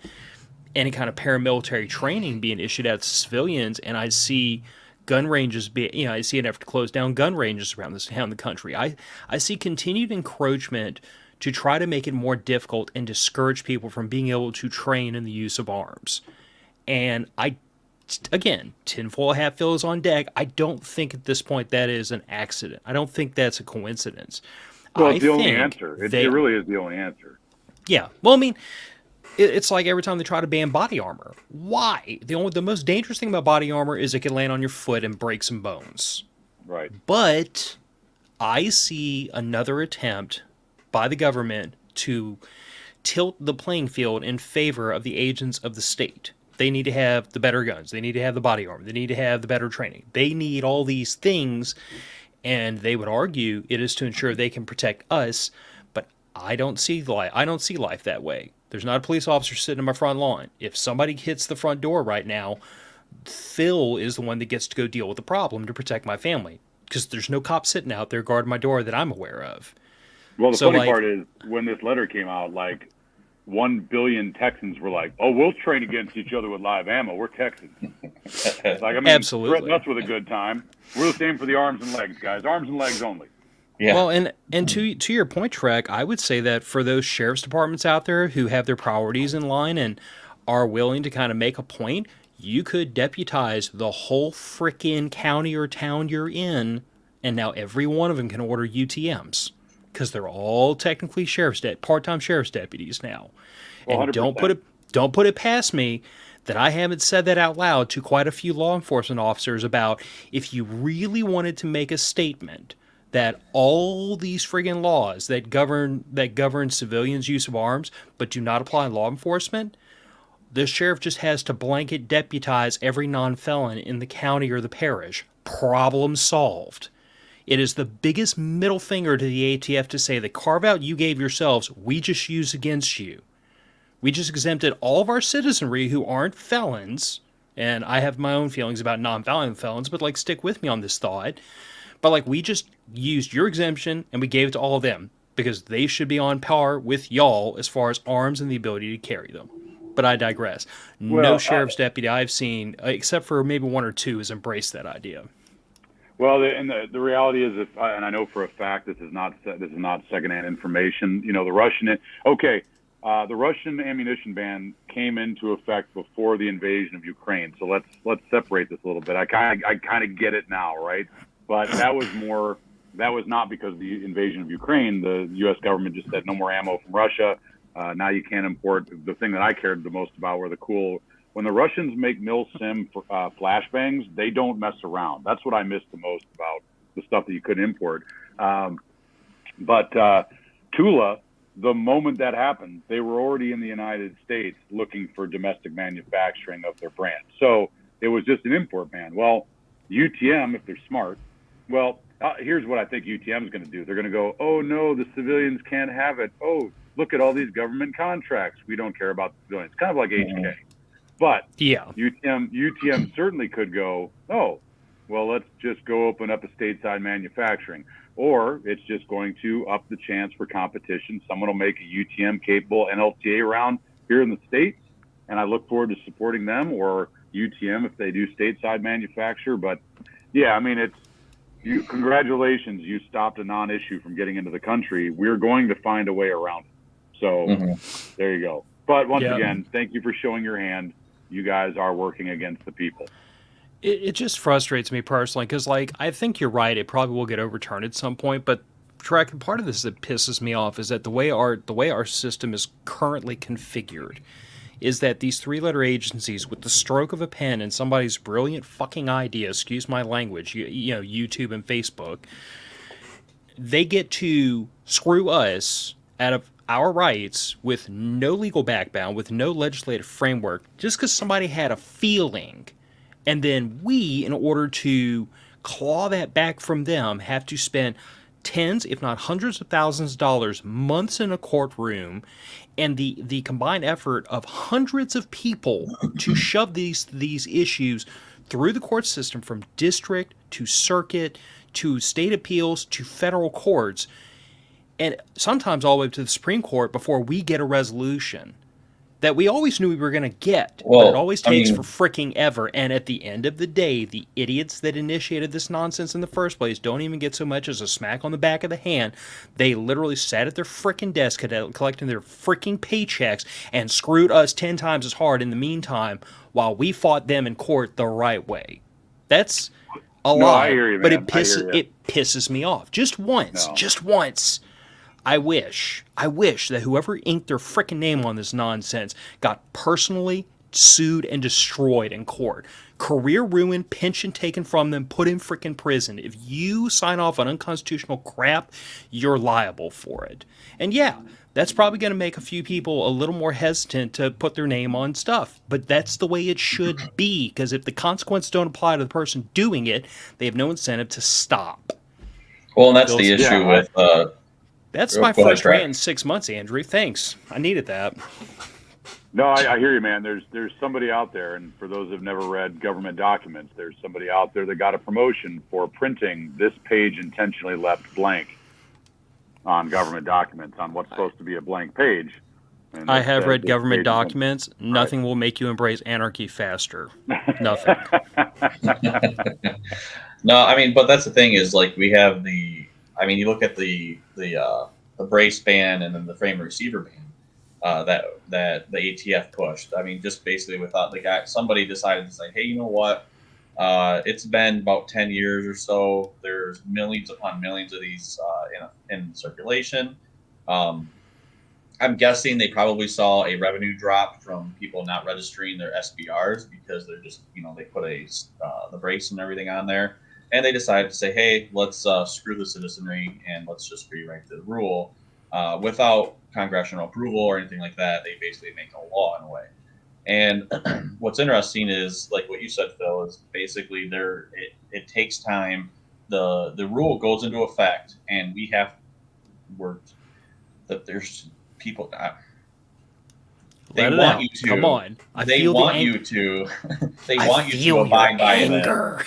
any kind of paramilitary training being issued out to civilians, and I see gun ranges I see an effort to close down gun ranges around the country. I see continued encroachment to try to make it more difficult and discourage people from being able to train in the use of arms. And I again, tinfoil hat Phil is on deck. I don't think at this point that is an accident. I don't think that's a coincidence. Well, it's the only answer. It really is the only answer. Yeah. Well, I mean, it's like every time they try to ban body armor. Why? The most dangerous thing about body armor is it can land on your foot and break some bones. Right. But I see another attempt by the government to tilt the playing field in favor of the agents of the state. They need to have the better guns. They need to have the body armor. They need to have the better training. They need all these things, and they would argue it is to ensure they can protect us. But I don't see life that way. There's not a police officer sitting on my front lawn. If somebody hits the front door right now, Phil is the one that gets to go deal with the problem to protect my family, because there's no cop sitting out there guarding my door that I'm aware of. Well, the funny part is when this letter came out, like 1 billion Texans were like, "Oh, we'll train against each other with live ammo. We're Texans." Like, I mean, absolutely, threaten us with a good time. We're the same for the arms and legs, guys. Arms and legs only. Yeah. Well, and to your point, Trek, I would say that for those sheriff's departments out there who have their priorities in line and are willing to kind of make a point, you could deputize the whole frickin' county or town you're in, and now every one of them can order UTMs. Because they're all technically part-time sheriff's deputies now. And 100%. don't put it past me that I haven't said that out loud to quite a few law enforcement officers about if you really wanted to make a statement that all these friggin' laws that govern civilians' use of arms but do not apply in law enforcement, the sheriff just has to blanket deputize every non-felon in the county or the parish. Problem solved. It is the biggest middle finger to the ATF to say the carve-out you gave yourselves, we just use against you. We just exempted all of our citizenry who aren't felons, and I have my own feelings about non-violent felons, but, like, stick with me on this thought. But, like, we just used your exemption, and we gave it to all of them, because they should be on par with y'all as far as arms and the ability to carry them. But I digress. No sheriff's deputy I've seen, except for maybe one or two, has embraced that idea. Well, the reality is, and I know for a fact this is not secondhand information. You know, the Russian ammunition ban came into effect before the invasion of Ukraine. So let's separate this a little bit. I kind of get it now, right? But that was not because of the invasion of Ukraine. The U.S. government just said no more ammo from Russia. Now you can't import. The thing that I cared the most about were when the Russians make mil-sim flashbangs, they don't mess around. That's what I missed the most about the stuff that you couldn't import. But Tula, the moment that happened, they were already in the United States looking for domestic manufacturing of their brand. So it was just an import ban. Well, UTM, if they're smart, here's what I think UTM is going to do. They're going to go, oh, no, the civilians can't have it. Oh, look at all these government contracts. We don't care about the civilians. Kind of like HK. But yeah, UTM certainly could go, oh, well, let's just go open up a stateside manufacturing. Or it's just going to up the chance for competition. Someone will make a UTM-capable NLTA round here in the States, and I look forward to supporting them, or UTM if they do stateside manufacture. But, yeah, I mean, congratulations, you stopped a non-issue from getting into the country. We're going to find a way around it. So there you go. But once again, thank you for showing your hand. You guys are working against the people. It just frustrates me personally because, like, I think you're right. It probably will get overturned at some point. But, Trek, part of this that pisses me off is that the way our system is currently configured is that these three-letter agencies, with the stroke of a pen and somebody's brilliant fucking idea, excuse my language, you know, YouTube and Facebook, they get to screw us out of our rights with no legal background, with no legislative framework, just because somebody had a feeling. And then we, in order to claw that back from them, have to spend tens, if not hundreds of thousands of dollars, months in a courtroom, and the combined effort of hundreds of people to shove these issues through the court system from district to circuit to state appeals to federal courts, and sometimes all the way to the Supreme Court before we get a resolution that we always knew we were going to get, but it always takes for freaking ever. And at the end of the day, the idiots that initiated this nonsense in the first place don't even get so much as a smack on the back of the hand. They literally sat at their freaking desk collecting their freaking paychecks and screwed us 10 times as hard in the meantime while we fought them in court the right way. That's a No, lie, I hear you, but man. I hear you. it pisses me off. Just once, No. just once. I wish that whoever inked their frickin' name on this nonsense got personally sued and destroyed in court. Career ruined, pension taken from them, put in frickin' prison. If you sign off on unconstitutional crap, you're liable for it. And yeah, that's probably going to make a few people a little more hesitant to put their name on stuff. But that's the way it should be, because if the consequences don't apply to the person doing it, they have no incentive to stop. Well, and that's the issue with. That's my first rant in 6 months, Andrew. Thanks. I needed that. No, I hear you, man. There's somebody out there, and for those who've never read government documents, there's somebody out there that got a promotion for printing this page intentionally left blank on government documents on what's supposed to be a blank page. And I have read government documents. Nothing will make you embrace anarchy faster. Nothing. No, I mean, but that's the thing is, like, we have you look at the brace ban and then the frame receiver ban that the ATF pushed. I mean, just basically without somebody decided to say, hey, you know what? It's been about 10 years or so. There's millions upon millions of these in circulation. I'm guessing they probably saw a revenue drop from people not registering their SBRs because they're just, they put the brace and everything on there. And they decided to say, hey, let's screw the citizenry and let's just rewrite the rule without congressional approval or anything like that. They basically make a law in a way. And what's interesting is, like what you said, Phil, is basically it takes time. The rule goes into effect, and we have worked that there's people. They want you to. Come on. They want you to. They want you to abide by it.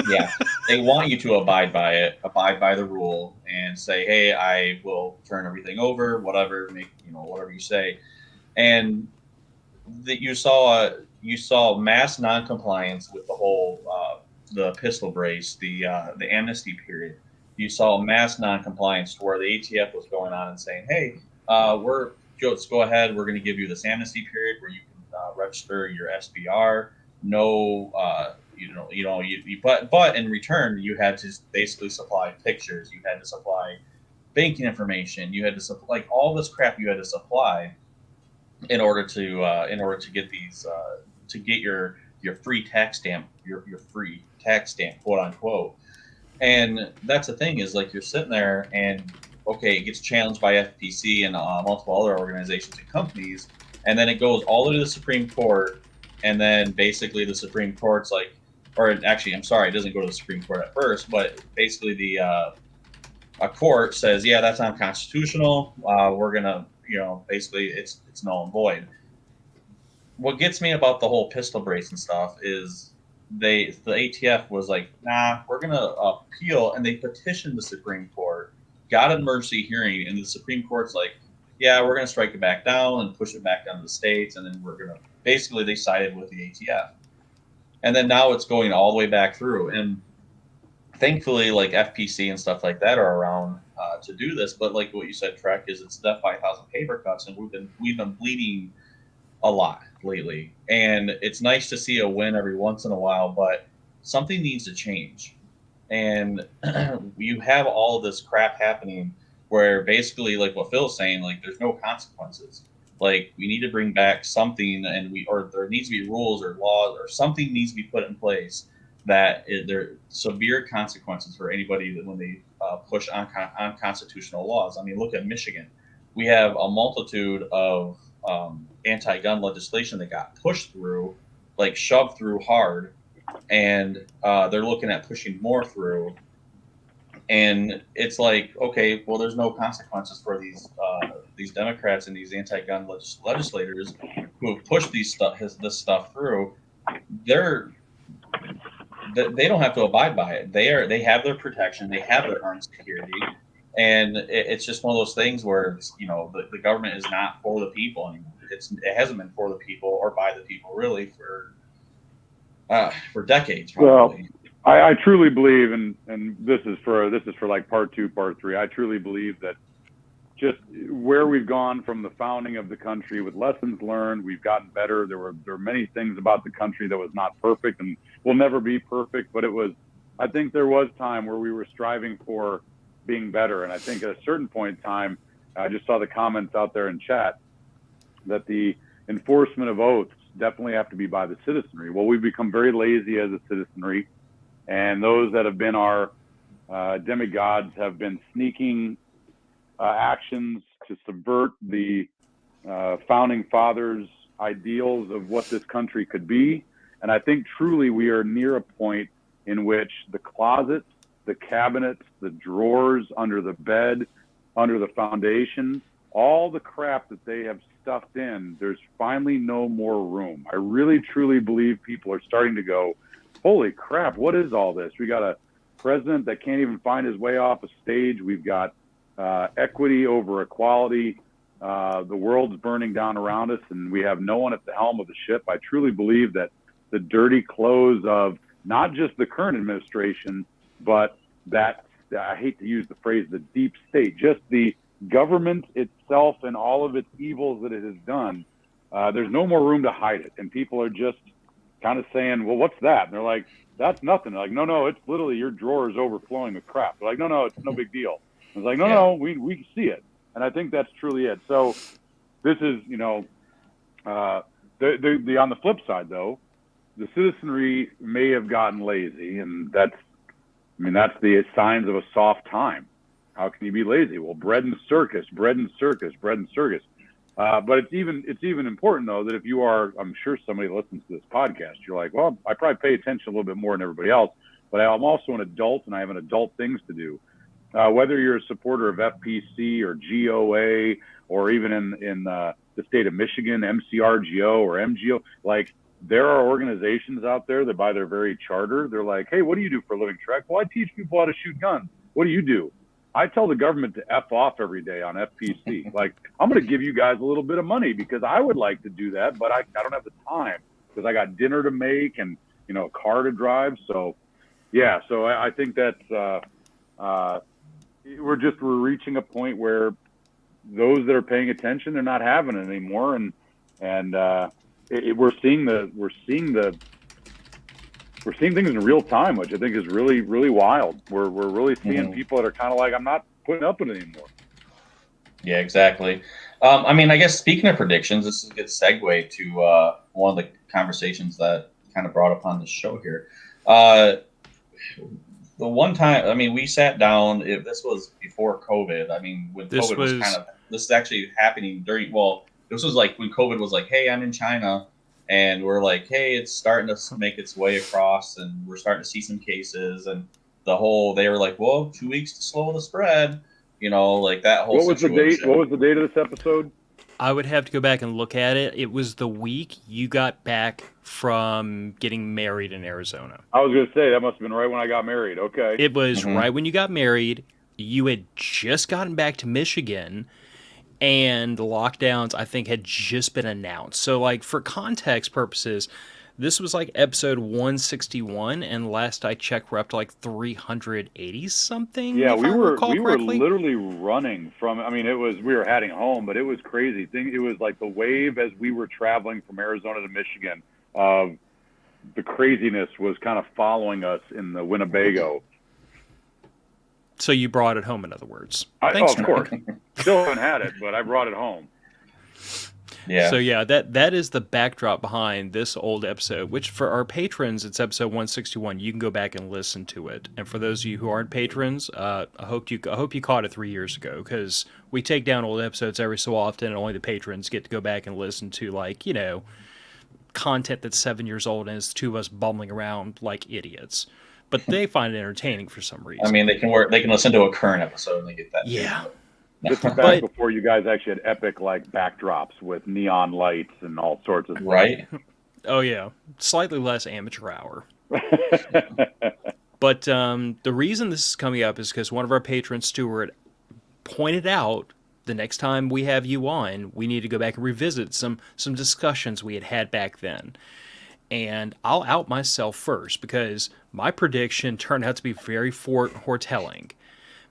Yeah, they want you to abide by it, abide by the rule, and say, "Hey, I will turn everything over, whatever, whatever you say." And that you saw mass noncompliance with the whole the pistol brace, the amnesty period. You saw mass noncompliance to where the ATF was going on and saying, "Hey, let's go ahead. We're going to give you this amnesty period where you can register your SBR. No." But in return, you had to basically supply pictures. You had to supply banking information. You had to supply all this crap. You had to supply in order to get these to get your free tax stamp, your free tax stamp, quote unquote. And that's the thing is, like, you're sitting there and okay, it gets challenged by FPC and multiple other organizations and companies, and then it goes all the way to the Supreme Court, and then basically the Supreme Court's like. Or actually, I'm sorry, it doesn't go to the Supreme Court at first, but basically a court says, yeah, that's unconstitutional. We're gonna, basically it's null and void. What gets me about the whole pistol brace and stuff is the ATF was like, nah, we're gonna appeal, and they petitioned the Supreme Court, got an emergency hearing, and the Supreme Court's like, yeah, we're gonna strike it back down and push it back down to the states, and then basically they sided with the ATF. And then now it's going all the way back through. And thankfully, like FPC and stuff like that are around to do this. But like what you said, Trek, is it's death by 1,000 paper cuts, and we've been bleeding a lot lately. And it's nice to see a win every once in a while, but something needs to change. And you have all of this crap happening where basically, like what Phil's saying, like there's no consequences. Like we need to bring back something, or there needs to be rules or laws or something needs to be put in place that there are severe consequences for anybody that when they push on unconstitutional laws. I mean, look at Michigan. We have a multitude of anti-gun legislation that got pushed through, like shoved through hard, and they're looking at pushing more through. And it's like, okay, well, there's no consequences for these Democrats and these anti-gun legislators who have pushed this stuff through. They don't have to abide by it. They have their protection. They have their armed security, and it's just one of those things where the government is not for the people anymore. It hasn't been for the people or by the people really for decades probably. Well, I truly believe, and this is for like part 2, part 3. I truly believe that just where we've gone from the founding of the country with lessons learned. We've gotten better. There were many things about the country that was not perfect and will never be perfect, but I think there was time where we were striving for being better. And I think at a certain point in time, I just saw the comments out there in chat that the enforcement of oaths definitely have to be by the citizenry. Well, we've become very lazy as a citizenry, and those that have been our demigods have been sneaking actions to subvert the founding fathers' ideals of what this country could be. And I think truly we are near a point in which the closets, the cabinets, the drawers under the bed, under the foundation, all the crap that they have stuffed in, there's finally no more room. I really, truly believe people are starting to go, holy crap, what is all this? We got a president that can't even find his way off a stage. We've got equity over equality. The world's burning down around us, and we have no one at the helm of the ship. I truly believe that the dirty clothes of not just the current administration, but that, I hate to use the phrase, the deep state, just the government itself and all of its evils that it has done, there's no more room to hide it. And people are just kind of saying, well, what's that? And they're like, that's nothing. They're like, no, it's literally your drawer is overflowing with crap. They're like, no, it's no big deal. I was like, no, we can see it. And I think that's truly it. So this is, on the flip side, though, the citizenry may have gotten lazy, and that's the signs of a soft time. How can you be lazy? Well, bread and circus. But it's even important, though, that if you are, I'm sure somebody listens to this podcast, you're like, well, I probably pay attention a little bit more than everybody else, but I'm also an adult and I have an adult things to do. Whether you're a supporter of FPC or GOA, or even in the state of Michigan, MCRGO or MGO, like, there are organizations out there that by their very charter, they're like, hey, what do you do for a living, Trek? Well, I teach people how to shoot guns. What do you do? I tell the government to F off every day on FPC. Like, I'm going to give you guys a little bit of money because I would like to do that, but I don't have the time because I got dinner to make and, a car to drive. So, yeah, so I think that's we're reaching a point where those that are paying attention, they're not having it anymore. And we're seeing things in real time, which I think is really, really wild. We're really seeing people that are kind of like, I'm not putting up with it anymore. Yeah, exactly. I guess speaking of predictions, this is a good segue to one of the conversations that kind of brought up on the show here. The one time, we sat down, this was before COVID. When COVID was this is actually happening during, this was like when COVID was like, hey, I'm in China. And we're like, hey, it's starting to make its way across, and we're starting to see some cases. And they were like, well, 2 weeks to slow the spread, like that whole situation. What was the date of this episode? I would have to go back and look at it. It was the week you got back from getting married in Arizona. I was going to say, that must have been right when I got married. Okay. It was right when you got married. You had just gotten back to Michigan, and the lockdowns, I think, had just been announced. So, like, for context purposes, this was like episode 161, and last I checked, we're up to like 380 something. Yeah, we were literally running from. We were heading home, but it was crazy. It was like the wave as we were traveling from Arizona to Michigan. The craziness was kind of following us in the Winnebago. So you brought it home, in other words. Of course. Still haven't had it, but I brought it home. Yeah. So yeah, that is the backdrop behind this old episode, which for our patrons, it's episode 161. You can go back and listen to it. And for those of you who aren't patrons, I hope you caught it 3 years ago, because we take down old episodes every so often, and only the patrons get to go back and listen to, like, content that's 7 years old, and it's two of us bumbling around like idiots. But they find it entertaining for some reason. They can listen to a current episode and they get that. Yeah. This is back before you guys actually had epic backdrops with neon lights and all sorts of things. Right. Oh yeah, slightly less amateur hour. But the reason this is coming up is because one of our patrons, Stuart, pointed out the next time we have you on, we need to go back and revisit some discussions we had back then. And I'll out myself first, because my prediction turned out to be very foretelling.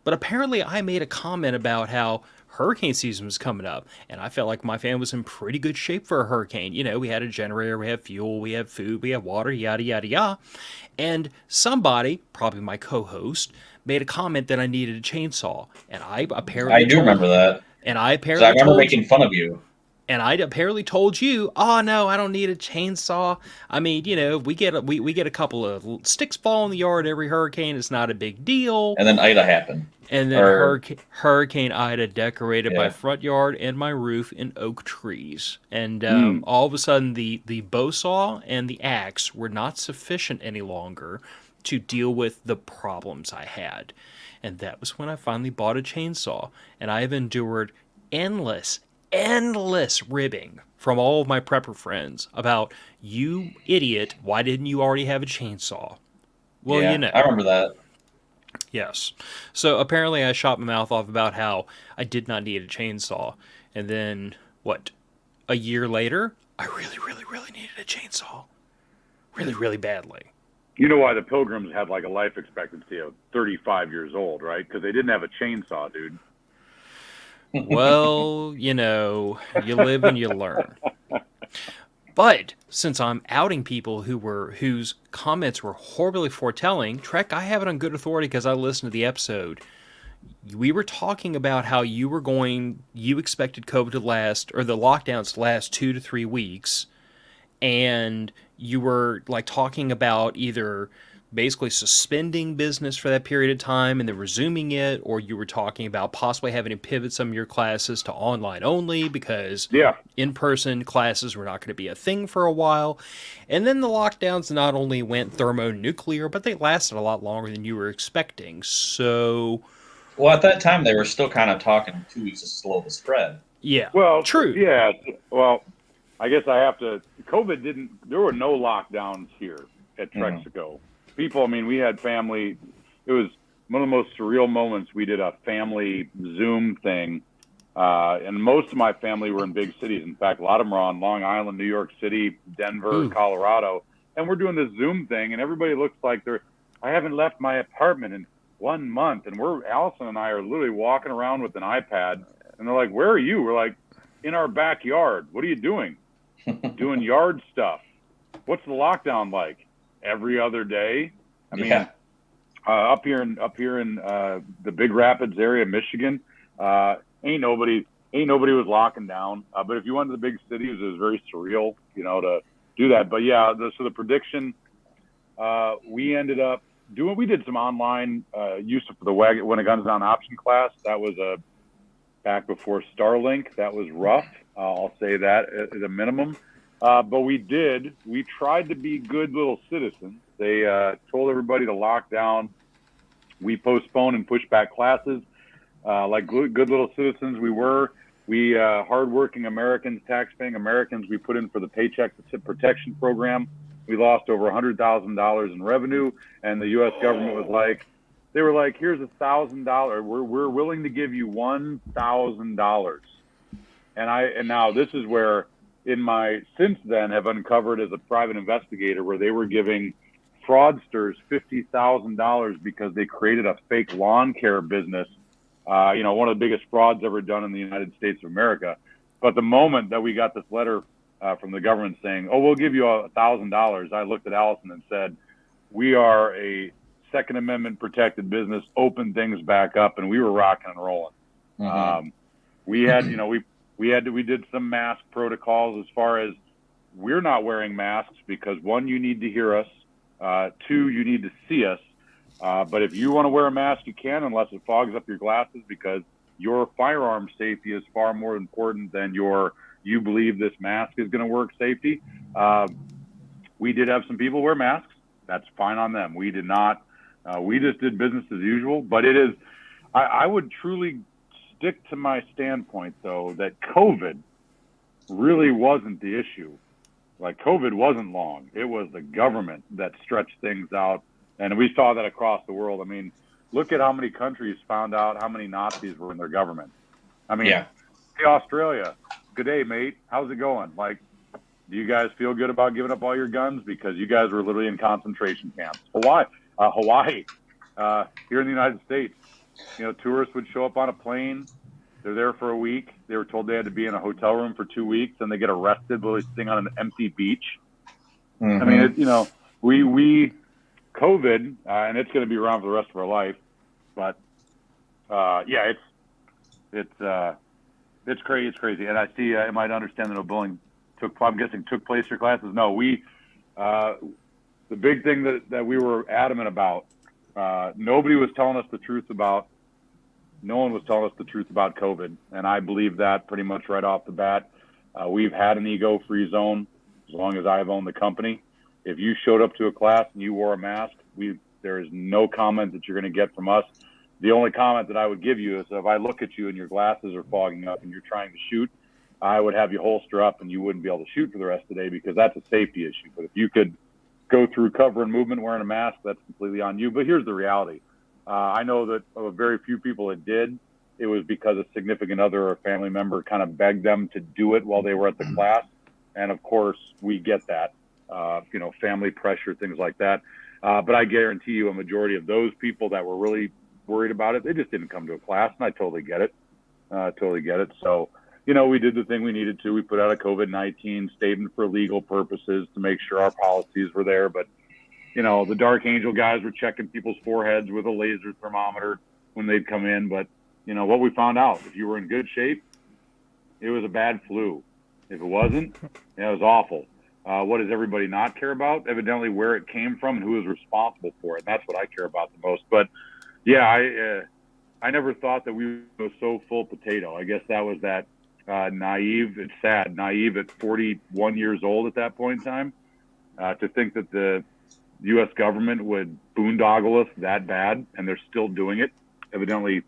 But apparently I made a comment about how hurricane season was coming up, and I felt like my family was in pretty good shape for a hurricane. You know, we had a generator, we had fuel, we had food, we had water, yada, yada, yada. And somebody, probably my co-host, made a comment that I needed a chainsaw. And I I apparently do told remember that. and I So I apparently remember told making fun of you. and I apparently told you, oh no, I don't need a chainsaw. I mean, you know, we get a couple of sticks fall in the yard every hurricane. It's not a big deal. And then Ida happened. And then Or Hurricane Ida decorated my yeah. front yard and my roof in oak trees. And Mm. all of a sudden, the bow saw and the axe were not sufficient any longer to deal with the problems I had. And that was when I finally bought a chainsaw. And I have endured endless, endless ribbing from all of my prepper friends about, you idiot, why didn't you already have a chainsaw? Well, you Yeah, know. I remember that. Yes. So apparently I shot my mouth off about how I did not need a chainsaw. And then, what, a year later, I really, really, really needed a chainsaw. Really, really badly. You know why the Pilgrims had like a life expectancy of 35 years old, right? Because they didn't have a chainsaw, dude. Well, you know, you live and you learn. But since I'm outing people whose comments were horribly foretelling, Trek, I have it on good authority because I listened to the episode. We were talking about how you expected COVID to last, or the lockdowns to last 2 to 3 weeks, and you were like talking about either basically suspending business for that period of time and then resuming it, or you were talking about possibly having to pivot some of your classes to online only because Yeah. in-person classes were not going to be a thing for a while. And then the lockdowns not only went thermonuclear, but they lasted a lot longer than you were expecting. So, Well, at that time, they were still kind of talking 2 weeks to slow the spread. yeah, Well, true. yeah. Well, I guess I have to. COVID didn't. There were no lockdowns here at Trexico. People. I mean, we had family. It was one of the most surreal moments. We did a family Zoom thing, and most of my family were in big cities. In fact, a lot of them are on Long Island, New York City, Denver, Ooh. Colorado, and we're doing this Zoom thing, and everybody looks like they're. I haven't left my apartment in 1 month, and Allison and I are literally walking around with an iPad, and they're like, "Where are you?" We're like, "In our backyard." "What are you doing?" "Doing yard stuff." "What's the lockdown like?" "Every other day." I mean, Yeah. up here in the Big Rapids area, Michigan, ain't nobody was locking down. But if you went to the big cities, it was very surreal, you know, to do that. But yeah, so the prediction, we ended up doing. We did some online use for the When a Gun's Down option class. That was back before Starlink. That was rough. I'll say that at a minimum. But we tried to be good little citizens. They told everybody to lock down. We postponed and pushed back classes. Like good little citizens we were. We hardworking Americans, taxpaying Americans, we put in for the Paycheck Protection Program. We lost over $100,000 in revenue, and the U.S. government was like, they were like, "Here's $1,000. We're willing to give you $1,000." And now this is where since then have uncovered as a private investigator where they were giving fraudsters $50,000 because they created a fake lawn care business. One of the biggest frauds ever done in the United States of America. But the moment that we got this letter from the government saying, "Oh, we'll give you $1,000," I looked at Allison and said, "We are a Second Amendment protected business. Open things back up," and we were rocking and rolling. Mm-hmm. We had, we did some mask protocols as far as we're not wearing masks because 1, you need to hear us. 2, you need to see us. But if you want to wear a mask, you can, unless it fogs up your glasses, because your firearm safety is far more important than you believe this mask is going to work safety. We did have some people wear masks. That's fine on them. We did not. We just did business as usual. But it is, I would truly stick to my standpoint, though, that COVID really wasn't the issue. Like, COVID wasn't long. It was the government that stretched things out. And we saw that across the world. I mean, look at how many countries found out how many Nazis were in their government. I mean, Yeah. Hey, Australia, good day, mate. How's it going? Like, do you guys feel good about giving up all your guns? Because you guys were literally in concentration camps. Hawaii, here in the United States, Tourists would show up on a plane. They're there for a week. They were told they had to be in a hotel room for 2 weeks, and they get arrested while they're sitting on an empty beach. Mm-hmm. I mean, we COVID, and it's going to be around for the rest of our life. But it's crazy. It's crazy. And I see. Am I to understand that no bullying took place for classes? No, the big thing that we were adamant about. Nobody was telling us the truth about. No one was telling us the truth about COVID, and I believe that pretty much right off the bat. We've had an ego-free zone as long as I've owned the company. If you showed up to a class and you wore a mask, there is no comment that you're going to get from us. The only comment that I would give you is if I look at you and your glasses are fogging up and you're trying to shoot, I would have you holster up and you wouldn't be able to shoot for the rest of the day because that's a safety issue. But if you could go through cover and movement wearing a mask, that's completely on you. But here's the reality. I know that of very few people that did, it was because a significant other or family member kind of begged them to do it while they were at the class. And of course, we get that, family pressure, things like that. But I guarantee you a majority of those people that were really worried about it, they just didn't come to a class. And I totally get it. So, we did the thing we needed to. We put out a COVID-19 statement for legal purposes to make sure our policies were there. But the Dark Angel guys were checking people's foreheads with a laser thermometer when they'd come in. But, what we found out, if you were in good shape, it was a bad flu. If it wasn't, it was awful. What does everybody not care about? Evidently where it came from and who was responsible for it. That's what I care about the most. But, yeah, I never thought that we were so full potato. I guess that was that naive. It's sad, naive at 41 years old at that point in time to think that the U.S. government would boondoggle us that bad, and they're still doing it. Evidently,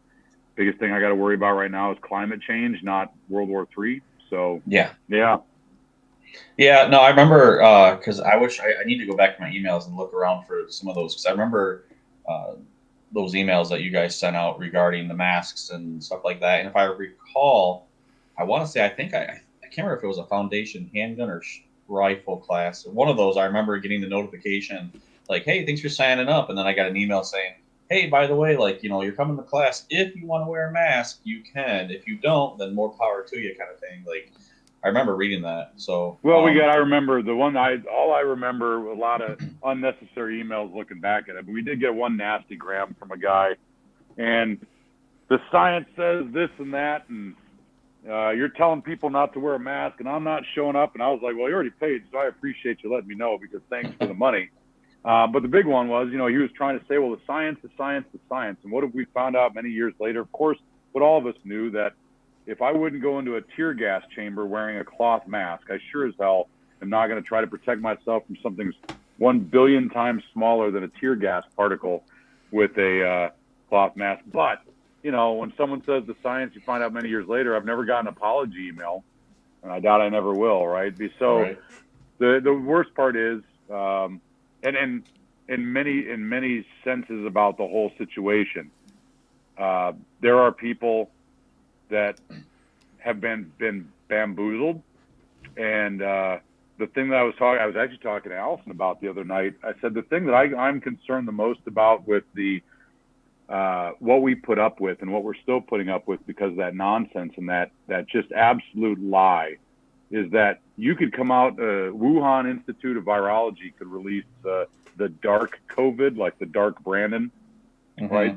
biggest thing I got to worry about right now is climate change, not World War III. So yeah. No, I remember because I need to go back to my emails and look around for some of those because I remember those emails that you guys sent out regarding the masks and stuff like that. And if I recall, I want to say I can't remember if it was a foundation handgun or rifle class. One of those, I remember getting the notification like, hey, thanks for signing up. And then I got an email saying, hey, by the way, you're coming to class. If you want to wear a mask, you can. If you don't, then more power to you kind of thing. I remember reading that. So, I remember the one all I remember a lot of unnecessary emails looking back at it, but we did get one nasty gram from a guy and the science says this and that. And, you're telling people not to wear a mask and I'm not showing up. And I was like, well, you already paid. So I appreciate you letting me know because thanks for the money. But the big one was, he was trying to say, well, the science. And what have we found out many years later? Of course, what all of us knew that if I wouldn't go into a tear gas chamber wearing a cloth mask, I sure as hell am not going to try to protect myself from something 1 billion times smaller than a tear gas particle with a cloth mask. But, when someone says the science, you find out many years later, I've never gotten an apology email, and I doubt I never will, right? So right. The worst part is, and in many senses about the whole situation, there are people that have been bamboozled. And the thing that I was actually talking to Allison about the other night. I said the thing that I'm concerned the most about with the what we put up with and what we're still putting up with because of that nonsense and that just absolute lie is that you could come out, Wuhan Institute of Virology could release the dark COVID, like the dark Brandon, right?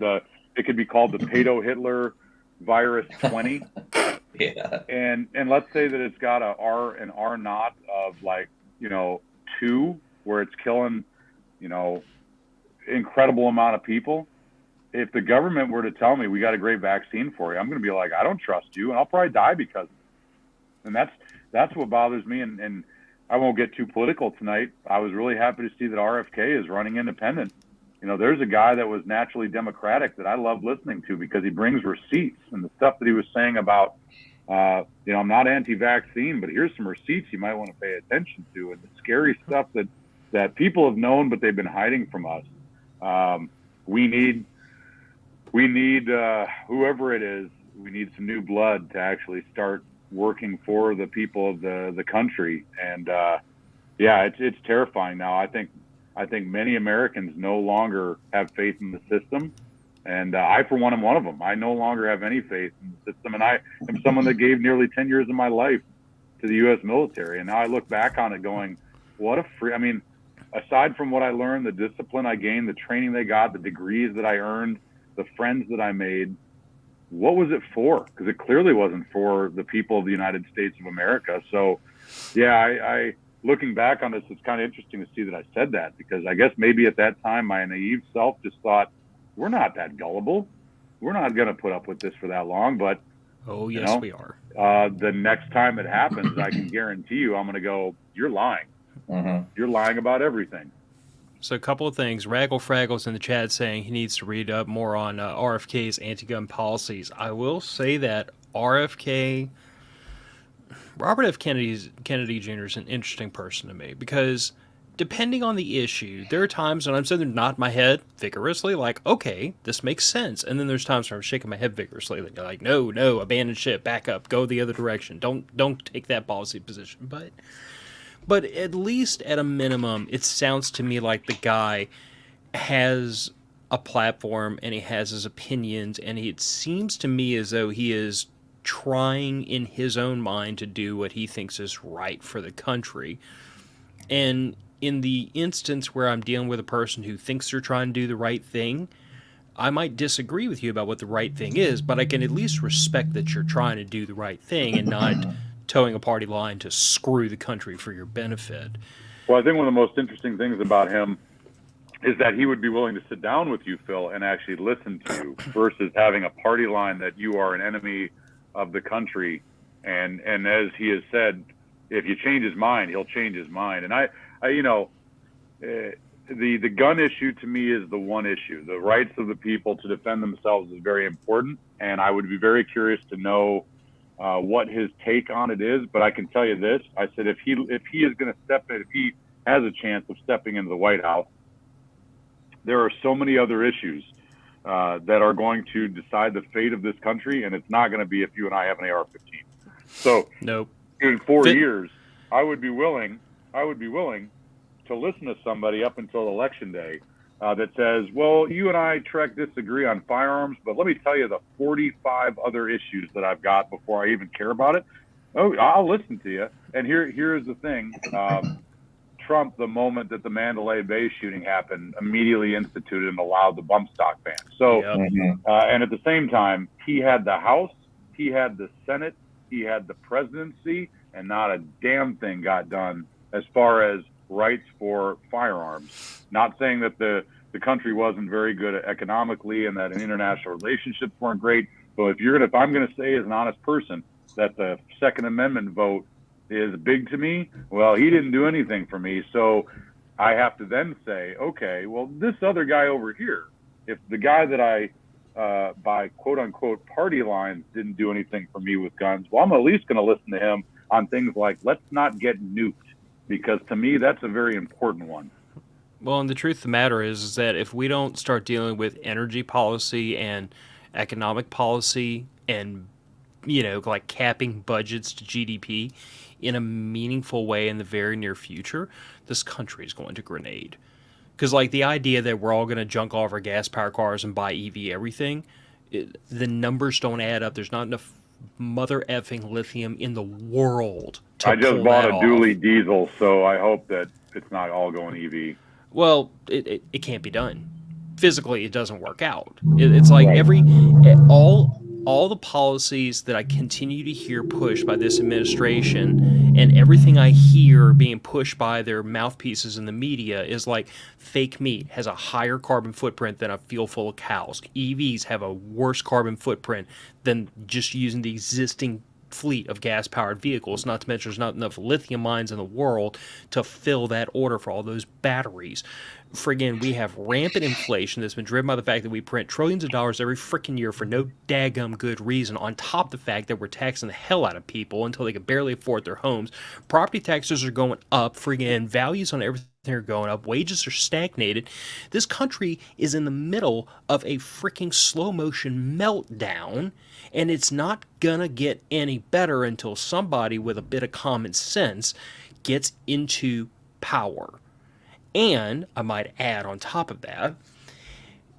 It could be called the Pedo Hitler virus 20. Yeah. And let's say that it's got an R naught of 2, where it's killing, incredible amount of people. If the government were to tell me we got a great vaccine for you, I'm going to be like, I don't trust you, and I'll probably die because of it. And that's what bothers me. And I won't get too political tonight. I was really happy to see that RFK is running independent. There's a guy that was naturally Democratic that I love listening to because he brings receipts and the stuff that he was saying about, I'm not anti-vaccine, but here's some receipts you might want to pay attention to and the scary stuff that people have known, but they've been hiding from us. We need whoever it is, we need some new blood to actually start working for the people of the country. And it's terrifying now. I think many Americans no longer have faith in the system, And I, for one, am one of them. I no longer have any faith in the system. And I am someone that gave nearly 10 years of my life to the U.S. military. And now I look back on it going, what a free, I mean, aside from what I learned, the discipline I gained, the training they got, the degrees that I earned, the friends that I made, what was it for? Because it clearly wasn't for the people of the United States of America. So, yeah, I looking back on this, it's kind of interesting to see that I said that, because I guess maybe at that time my naive self just thought, we're not that gullible. We're not going to put up with this for that long. But, oh, yes, we are. The next time it happens, I can guarantee you I'm going to go, you're lying. You're lying about everything. So a couple of things. Raggle Fraggle's in the chat saying he needs to read up more on RFK's anti-gun policies. I will say that RFK, Robert F. Kennedy Jr. is an interesting person to me, because depending on the issue, there are times when I'm sitting there nodding my head vigorously, like, okay, this makes sense. And then there's times where I'm shaking my head vigorously, like, no, abandon ship, back up, go the other direction. Don't take that policy position. But at least at a minimum, it sounds to me like the guy has a platform and he has his opinions, and it seems to me as though he is trying in his own mind to do what he thinks is right for the country. And in the instance where I'm dealing with a person who thinks they're trying to do the right thing, I might disagree with you about what the right thing is, but I can at least respect that you're trying to do the right thing and not towing a party line to screw the country for your benefit. Well, I think one of the most interesting things about him is that he would be willing to sit down with you, Phil, and actually listen to you, versus having a party line that you are an enemy of the country. And as he has said, if you change his mind, he'll change his mind. And I the gun issue to me is the one issue. The rights of the people to defend themselves is very important, and I would be very curious to know what his take on it is. But I can tell you this: I said if he is going to step in, if he has a chance of stepping into the White House, there are so many other issues that are going to decide the fate of this country, and it's not going to be if you and I have an AR-15. So, nope. In 4 years, I would be willing to listen to somebody up until Election Day that says, well, you and I, Trek, disagree on firearms, but let me tell you the 45 other issues that I've got before I even care about it. Oh, I'll listen to you. And here's the thing. Trump, the moment that the Mandalay Bay shooting happened, immediately instituted and allowed the bump stock ban. So, and at the same time, he had the House, he had the Senate, he had the presidency, and not a damn thing got done as far as rights for firearms. Not saying that the country wasn't very good economically and that international relationships weren't great, but if I'm going to say as an honest person that the Second Amendment vote is big to me, well, he didn't do anything for me. So I have to then say, okay, well, this other guy over here, if the guy that I by quote unquote party lines didn't do anything for me with guns, well, I'm at least going to listen to him on things like let's not get nuked, because to me that's a very important one. Well, and the truth of the matter is that if we don't start dealing with energy policy and economic policy and like capping budgets to GDP in a meaningful way in the very near future, this country is going to grenade. Because, like, the idea that we're all going to junk all of our gas-powered cars and buy EV everything, the numbers don't add up. There's not enough mother effing lithium in the world to I just pull bought that a off. dually diesel, so I hope that it's not all going EV. Well, it can't be done. Physically, it doesn't work out. It's like all the policies that I continue to hear pushed by this administration and everything I hear being pushed by their mouthpieces in the media is like fake meat has a higher carbon footprint than a field full of cows. EVs have a worse carbon footprint than just using the existing fleet of gas-powered vehicles, not to mention there's not enough lithium mines in the world to fill that order for all those batteries. Friggin', we have rampant inflation that's been driven by the fact that we print trillions of dollars every frickin' year for no daggum good reason, on top of the fact that we're taxing the hell out of people until they can barely afford their homes. Property taxes are going up, friggin' values on everything are going up, wages are stagnated. This country is in the middle of a freaking slow motion meltdown, and it's not gonna get any better until somebody with a bit of common sense gets into power. And I might add on top of that,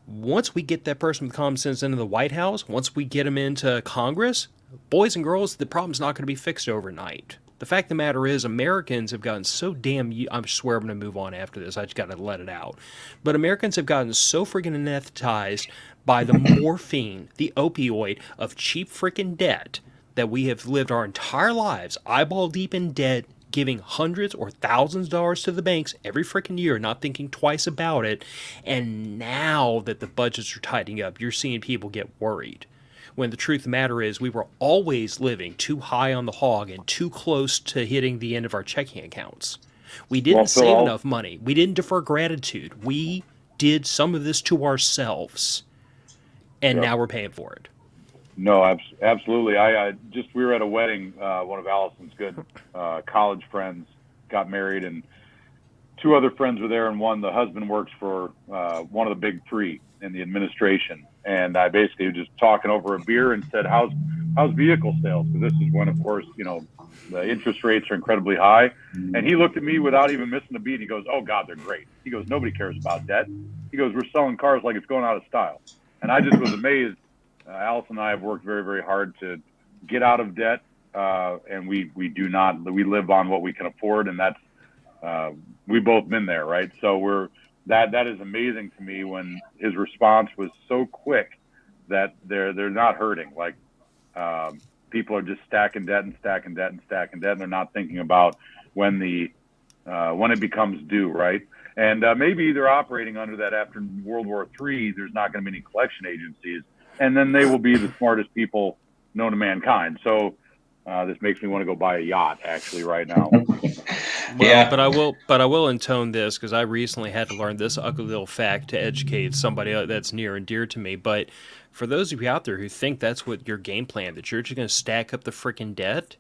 Once we get that person with common sense into the White House, once we get them into Congress, boys and girls, the problem's not going to be fixed overnight. The fact of the matter is, Americans have gotten so damn... I swear I'm going to move on after this. I just got to let it out. But Americans have gotten so freaking anesthetized by the morphine, the opioid of cheap freaking debt, that we have lived our entire lives eyeball deep in debt, giving hundreds or thousands of dollars to the banks every freaking year, not thinking twice about it. And now that the budgets are tightening up, you're seeing people get worried. When the truth of the matter is, we were always living too high on the hog and too close to hitting the end of our checking accounts. We didn't save enough money. We didn't defer gratitude. We did some of this to ourselves. And now we're paying for it. No, absolutely. We were at a wedding. One of Allison's good college friends got married, and two other friends were there, and the husband works for one of the big three in the administration. And I basically was just talking over a beer and said, how's vehicle sales? Because this is when, of course, the interest rates are incredibly high. And he looked at me without even missing a beat. He goes, oh, God, they're great. He goes, nobody cares about debt. He goes, we're selling cars like it's going out of style. And I just was amazed. Allison and I have worked very, very hard to get out of debt, and we do not. We live on what we can afford, and that's we've both been there, right? So that is amazing to me when his response was so quick that they're not hurting. Like people are just stacking debt and stacking debt and stacking debt, and they're not thinking about when it becomes due, right? And maybe they're operating under that after World War III. There's not going to be any collection agencies. And then they will be the smartest people known to mankind. So this makes me want to go buy a yacht, actually, right now. Well, but I will intone this, because I recently had to learn this ugly little fact to educate somebody that's near and dear to me. But for those of you out there who think that's what your game plan, that you're just going to stack up the freaking debt,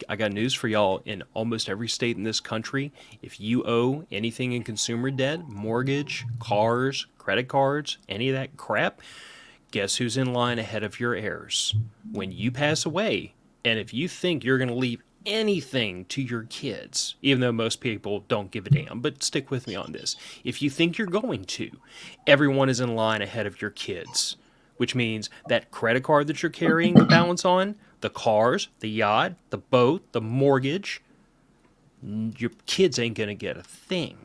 I got news for y'all. In almost every state in this country, if you owe anything in consumer debt, mortgage, cars, credit cards, any of that crap, guess who's in line ahead of your heirs? When you pass away, and if you think you're going to leave anything to your kids, even though most people don't give a damn, but stick with me on this. If you think you're going to, everyone is in line ahead of your kids, which means that credit card that you're carrying the balance on, the cars, the yacht, the boat, the mortgage, your kids ain't going to get a thing.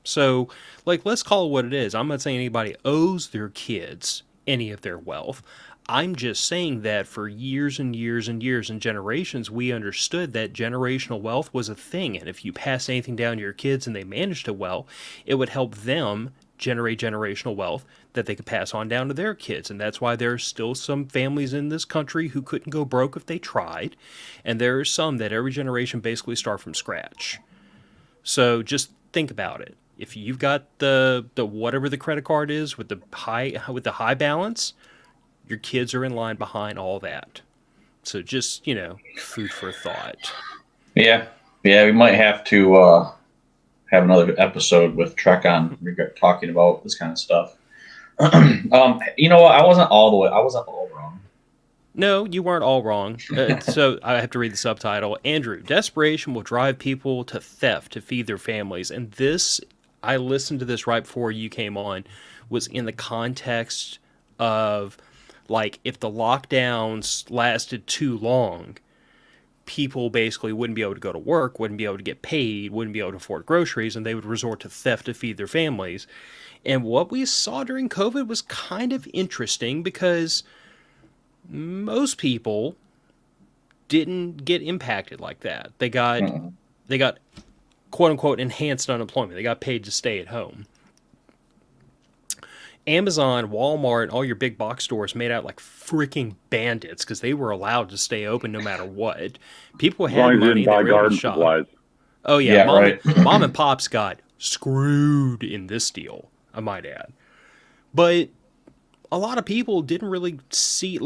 So, let's call it what it is. I'm not saying anybody owes their kids any of their wealth. I'm just saying that for years and years and years and generations, we understood that generational wealth was a thing. And if you pass anything down to your kids and they managed it well, it would help them generate generational wealth that they could pass on down to their kids. And that's why there's still some families in this country who couldn't go broke if they tried. And there are some that every generation basically start from scratch. So just think about it. If you've got the whatever the credit card is with the high balance, your kids are in line behind all that. So just, food for thought. Yeah, we might have to have another episode with Trek on talking about this kind of stuff. You know what? I wasn't all wrong. No, you weren't all wrong. So I have to read the subtitle. Andrew, desperation will drive people to theft to feed their families. And this, I listened to this right before you came on, was in the context of, if the lockdowns lasted too long, people basically wouldn't be able to go to work, wouldn't be able to get paid, wouldn't be able to afford groceries, and they would resort to theft to feed their families. And what we saw during COVID was kind of interesting, because most people didn't get impacted like that. They got quote unquote enhanced unemployment. They got paid to stay at home. Amazon, Walmart, all your big box stores made out like freaking bandits because they were allowed to stay open no matter what. People had money, they were able to shop. Supplies. Oh yeah, mom and pops got screwed in this deal, I might add. But a lot of people didn't really see,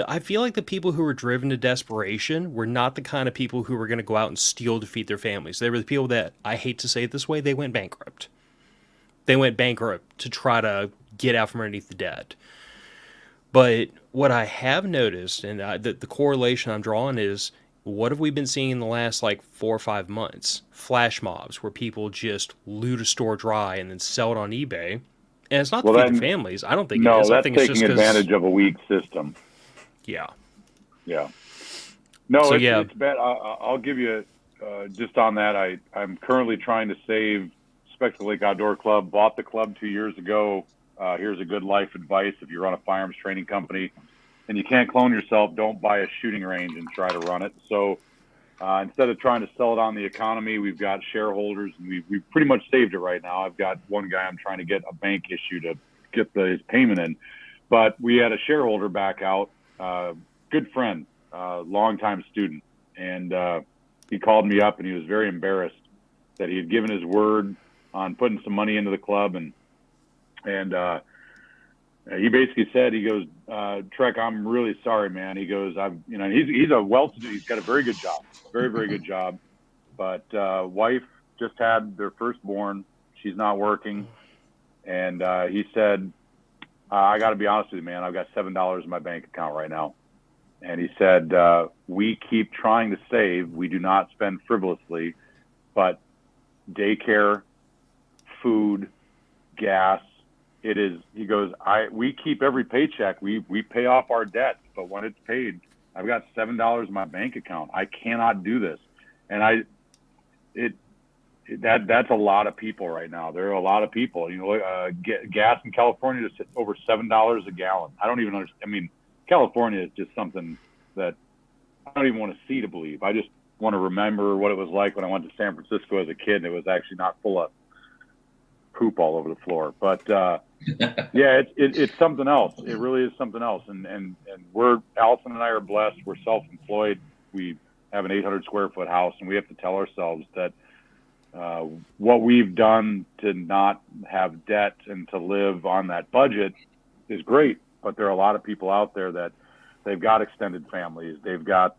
I feel like the people who were driven to desperation were not the kind of people who were going to go out and steal to feed their families. They were the people that, I hate to say it this way, they went bankrupt. They went bankrupt to try to get out from underneath the debt. But what I have noticed, and the correlation I'm drawing is, what have we been seeing in the last 4 or 5 months? Flash mobs, where people just loot a store dry and then sell it on eBay. And it's not to Well, feed the then, families. I don't think it no, is. I that's think it's just taking because, advantage of a weak system. yeah. Yeah. No, So yeah, it's bad. I'll give you just on that. I'm currently trying to save Spectre Lake Outdoor Club. Bought the club 2 years ago. Here's a good life advice: if you run a firearms training company and you can't clone yourself, don't buy a shooting range and try to run it. So instead of trying to sell it on the economy, we've got shareholders, and we've pretty much saved it right now. I've got one guy I'm trying to get a bank issue to get his payment in, but we had a shareholder back out, good friend, longtime student, and he called me up and he was very embarrassed that he had given his word on putting some money into the club, and he basically said, he goes, Trek, I'm really sorry, man. He goes, he's a well-to-do, he's got a very good job, very, very good job, but wife just had their firstborn. She's not working. And he said, I got to be honest with you, man, I've got $7 in my bank account right now. And he said, we keep trying to save. We do not spend frivolously, but daycare, food, gas, it is, he goes, we keep every paycheck. We pay off our debt, but when it's paid, I've got $7 in my bank account. I cannot do this. And that's a lot of people right now. There are a lot of people, gas in California is over $7 a gallon. I don't even understand. I mean, California is just something that I don't even want to see to believe. I just want to remember what it was like when I went to San Francisco as a kid, and it was actually not full of poop all over the floor. But yeah, it's something else. It really is something else. And Allison and I are blessed. We're self-employed. We have an 800 square foot house, and we have to tell ourselves that what we've done to not have debt and to live on that budget is great. But there are a lot of people out there that they've got extended families. They've got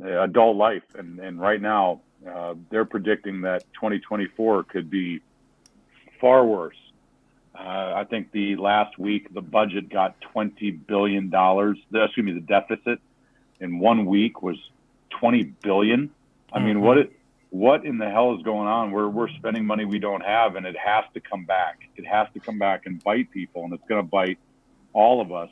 adult life. And right now, they're predicting that 2024 could be far worse. I think the last week, the budget got $20 billion. The deficit in 1 week was $20 billion. I mean, what in the hell is going on? We're spending money we don't have, and it has to come back. It has to come back and bite people, and it's going to bite all of us.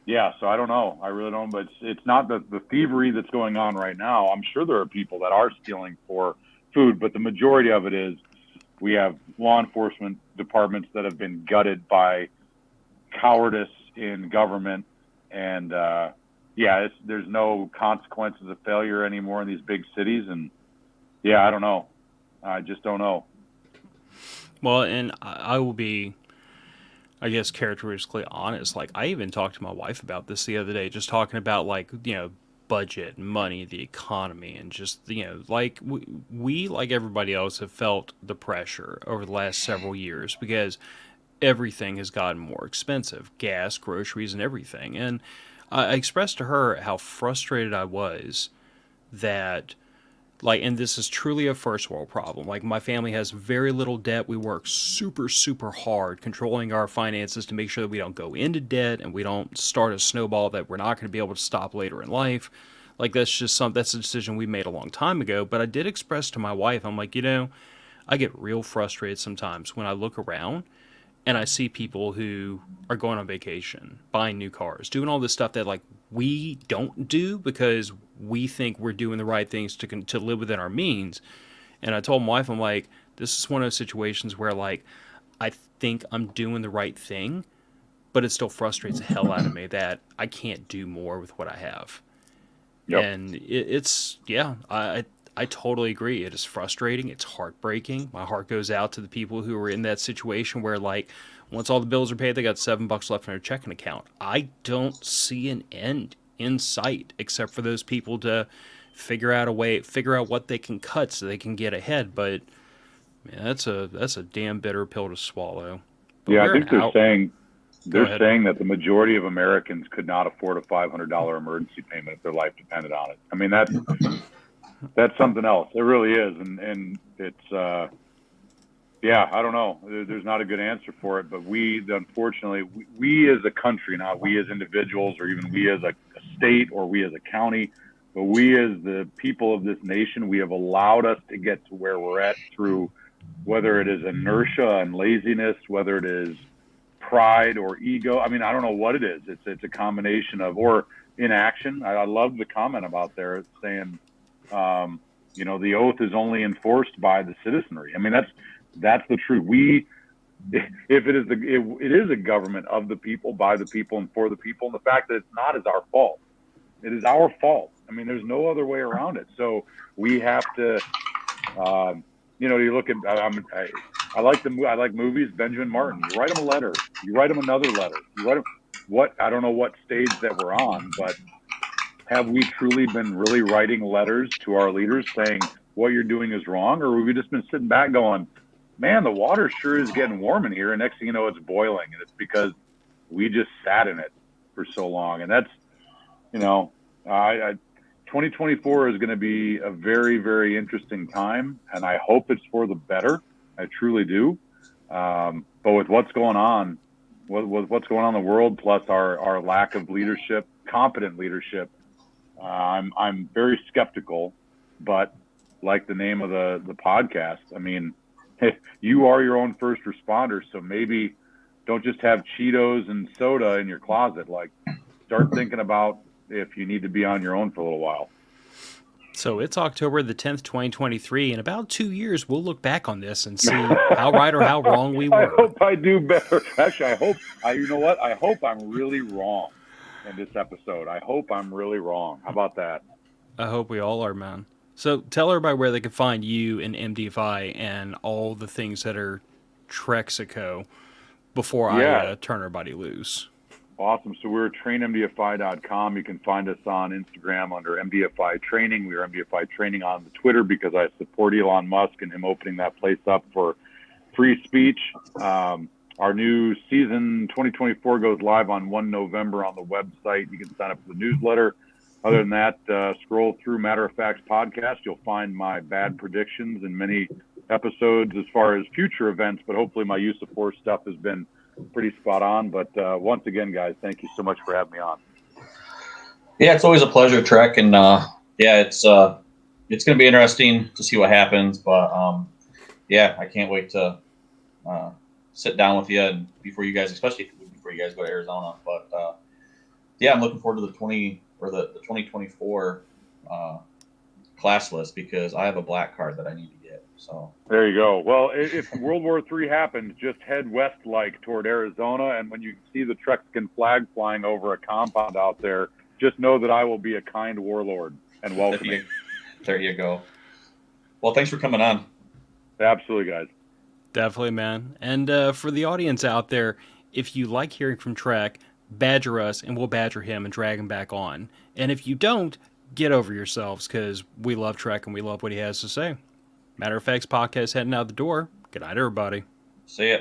Yeah, so I don't know. I really don't. But it's not the thievery that's going on right now. I'm sure there are people that are stealing for food, but the majority of it is we have law enforcement departments that have been gutted by cowardice in government, and there's no consequences of failure anymore in these big cities. And yeah, I don't know. I just don't know. well, and I will be, I guess, characteristically honest. Like, I even talked to my wife about this the other day, just talking about, like, budget, money, the economy, and just, like, we, like everybody else, have felt the pressure over the last several years because everything has gotten more expensive, gas, groceries, and everything. And I expressed to her how frustrated I was that, like, and this is truly a first world problem. Like, my family has very little debt. We work super, super hard controlling our finances to make sure that we don't go into debt and we don't start a snowball that we're not going to be able to stop later in life. Like, that's a decision we made a long time ago. But I did express to my wife, I'm like, I get real frustrated sometimes when I look around and I see people who are going on vacation, buying new cars, doing all this stuff that, like, we don't do because we think we're doing the right things to live within our means. And I told my wife, I'm like, this is one of those situations where, like, I think I'm doing the right thing, but it still frustrates the hell out of me that I can't do more with what I have. Yep. And I totally agree. It is frustrating. It's heartbreaking. My heart goes out to the people who are in that situation where, like, once all the bills are paid, they got $7 left in their checking account. I don't see an end in sight except for those people to figure out what they can cut so they can get ahead. But man, that's a damn bitter pill to swallow. But Yeah, I think they're saying ahead. that the majority of Americans could not afford a $500 emergency payment if their life depended on it. I mean, that's something else. It really is, and it's I don't know. There's not a good answer for it, but unfortunately, we as a country, not we as individuals, or even we as a state, or we as a county, but we as the people of this nation, we have allowed us to get to where we're at through whether it is inertia and laziness, whether it is pride or ego. I mean, I don't know what it is. It's a combination of, or inaction. I love the comment about there saying, the oath is only enforced by the citizenry. I mean, that's the truth. If it is a government of the people, by the people, and for the people, and the fact that it's not is our fault. It is our fault. I mean, there's no other way around it. So we have to, you look at. I like movies. Benjamin Martin. You write him a letter. You write him another letter. You write him what? I don't know what stage that we're on, but have we truly been really writing letters to our leaders saying what you're doing is wrong, or have we just been sitting back going, man, the water sure is getting warm in here, and next thing you know, it's boiling, and it's because we just sat in it for so long. And that's, 2024 is going to be a very, very interesting time, and I hope it's for the better. I truly do. But with what's going on, what's going on in the world, plus our lack of leadership, competent leadership, I'm very skeptical. But like the name of the podcast, I mean, you are your own first responder, so maybe don't just have Cheetos and soda in your closet. Like, start thinking about if you need to be on your own for a little while. So it's October the 10th, 2023. In about 2 years, we'll look back on this and see how right or how wrong we were. I hope I do better. Actually, you know what? I hope I'm really wrong in this episode. I hope I'm really wrong. How about that? I hope we all are, man. So tell everybody where they can find you and MDFI and all the things that are Trexico before I turn everybody loose. Awesome. So we're trainmdfi.com. You can find us on Instagram under MDFI Training. We are MDFI Training on the Twitter because I support Elon Musk and him opening that place up for free speech. Our new season 2024 goes live on 1 November on the website. You can sign up for the newsletter. Other than that, scroll through Matter of Facts podcast. You'll find my bad predictions in many episodes as far as future events, but hopefully my use of force stuff has been pretty spot on. But once again, guys, thank you so much for having me on. Yeah, it's always a pleasure, Trek, and it's going to be interesting to see what happens. But I can't wait to sit down with you and before you guys, especially before you guys go to Arizona. But I'm looking forward to the 2024 class list because I have a black card that I need to get. So there you go. Well, if World War III happens, just head west toward Arizona, and when you see the Trexican flag flying over a compound out there, just know that I will be a kind warlord and welcoming. There you go. Well, thanks for coming on. Absolutely, guys. Definitely, man. And for the audience out there, if you like hearing from Trek, badger us and we'll badger him and drag him back on. And if you don't, get over yourselves because we love Trek and we love what he has to say. Matter of Facts podcast heading out the door. Good night, everybody. See ya.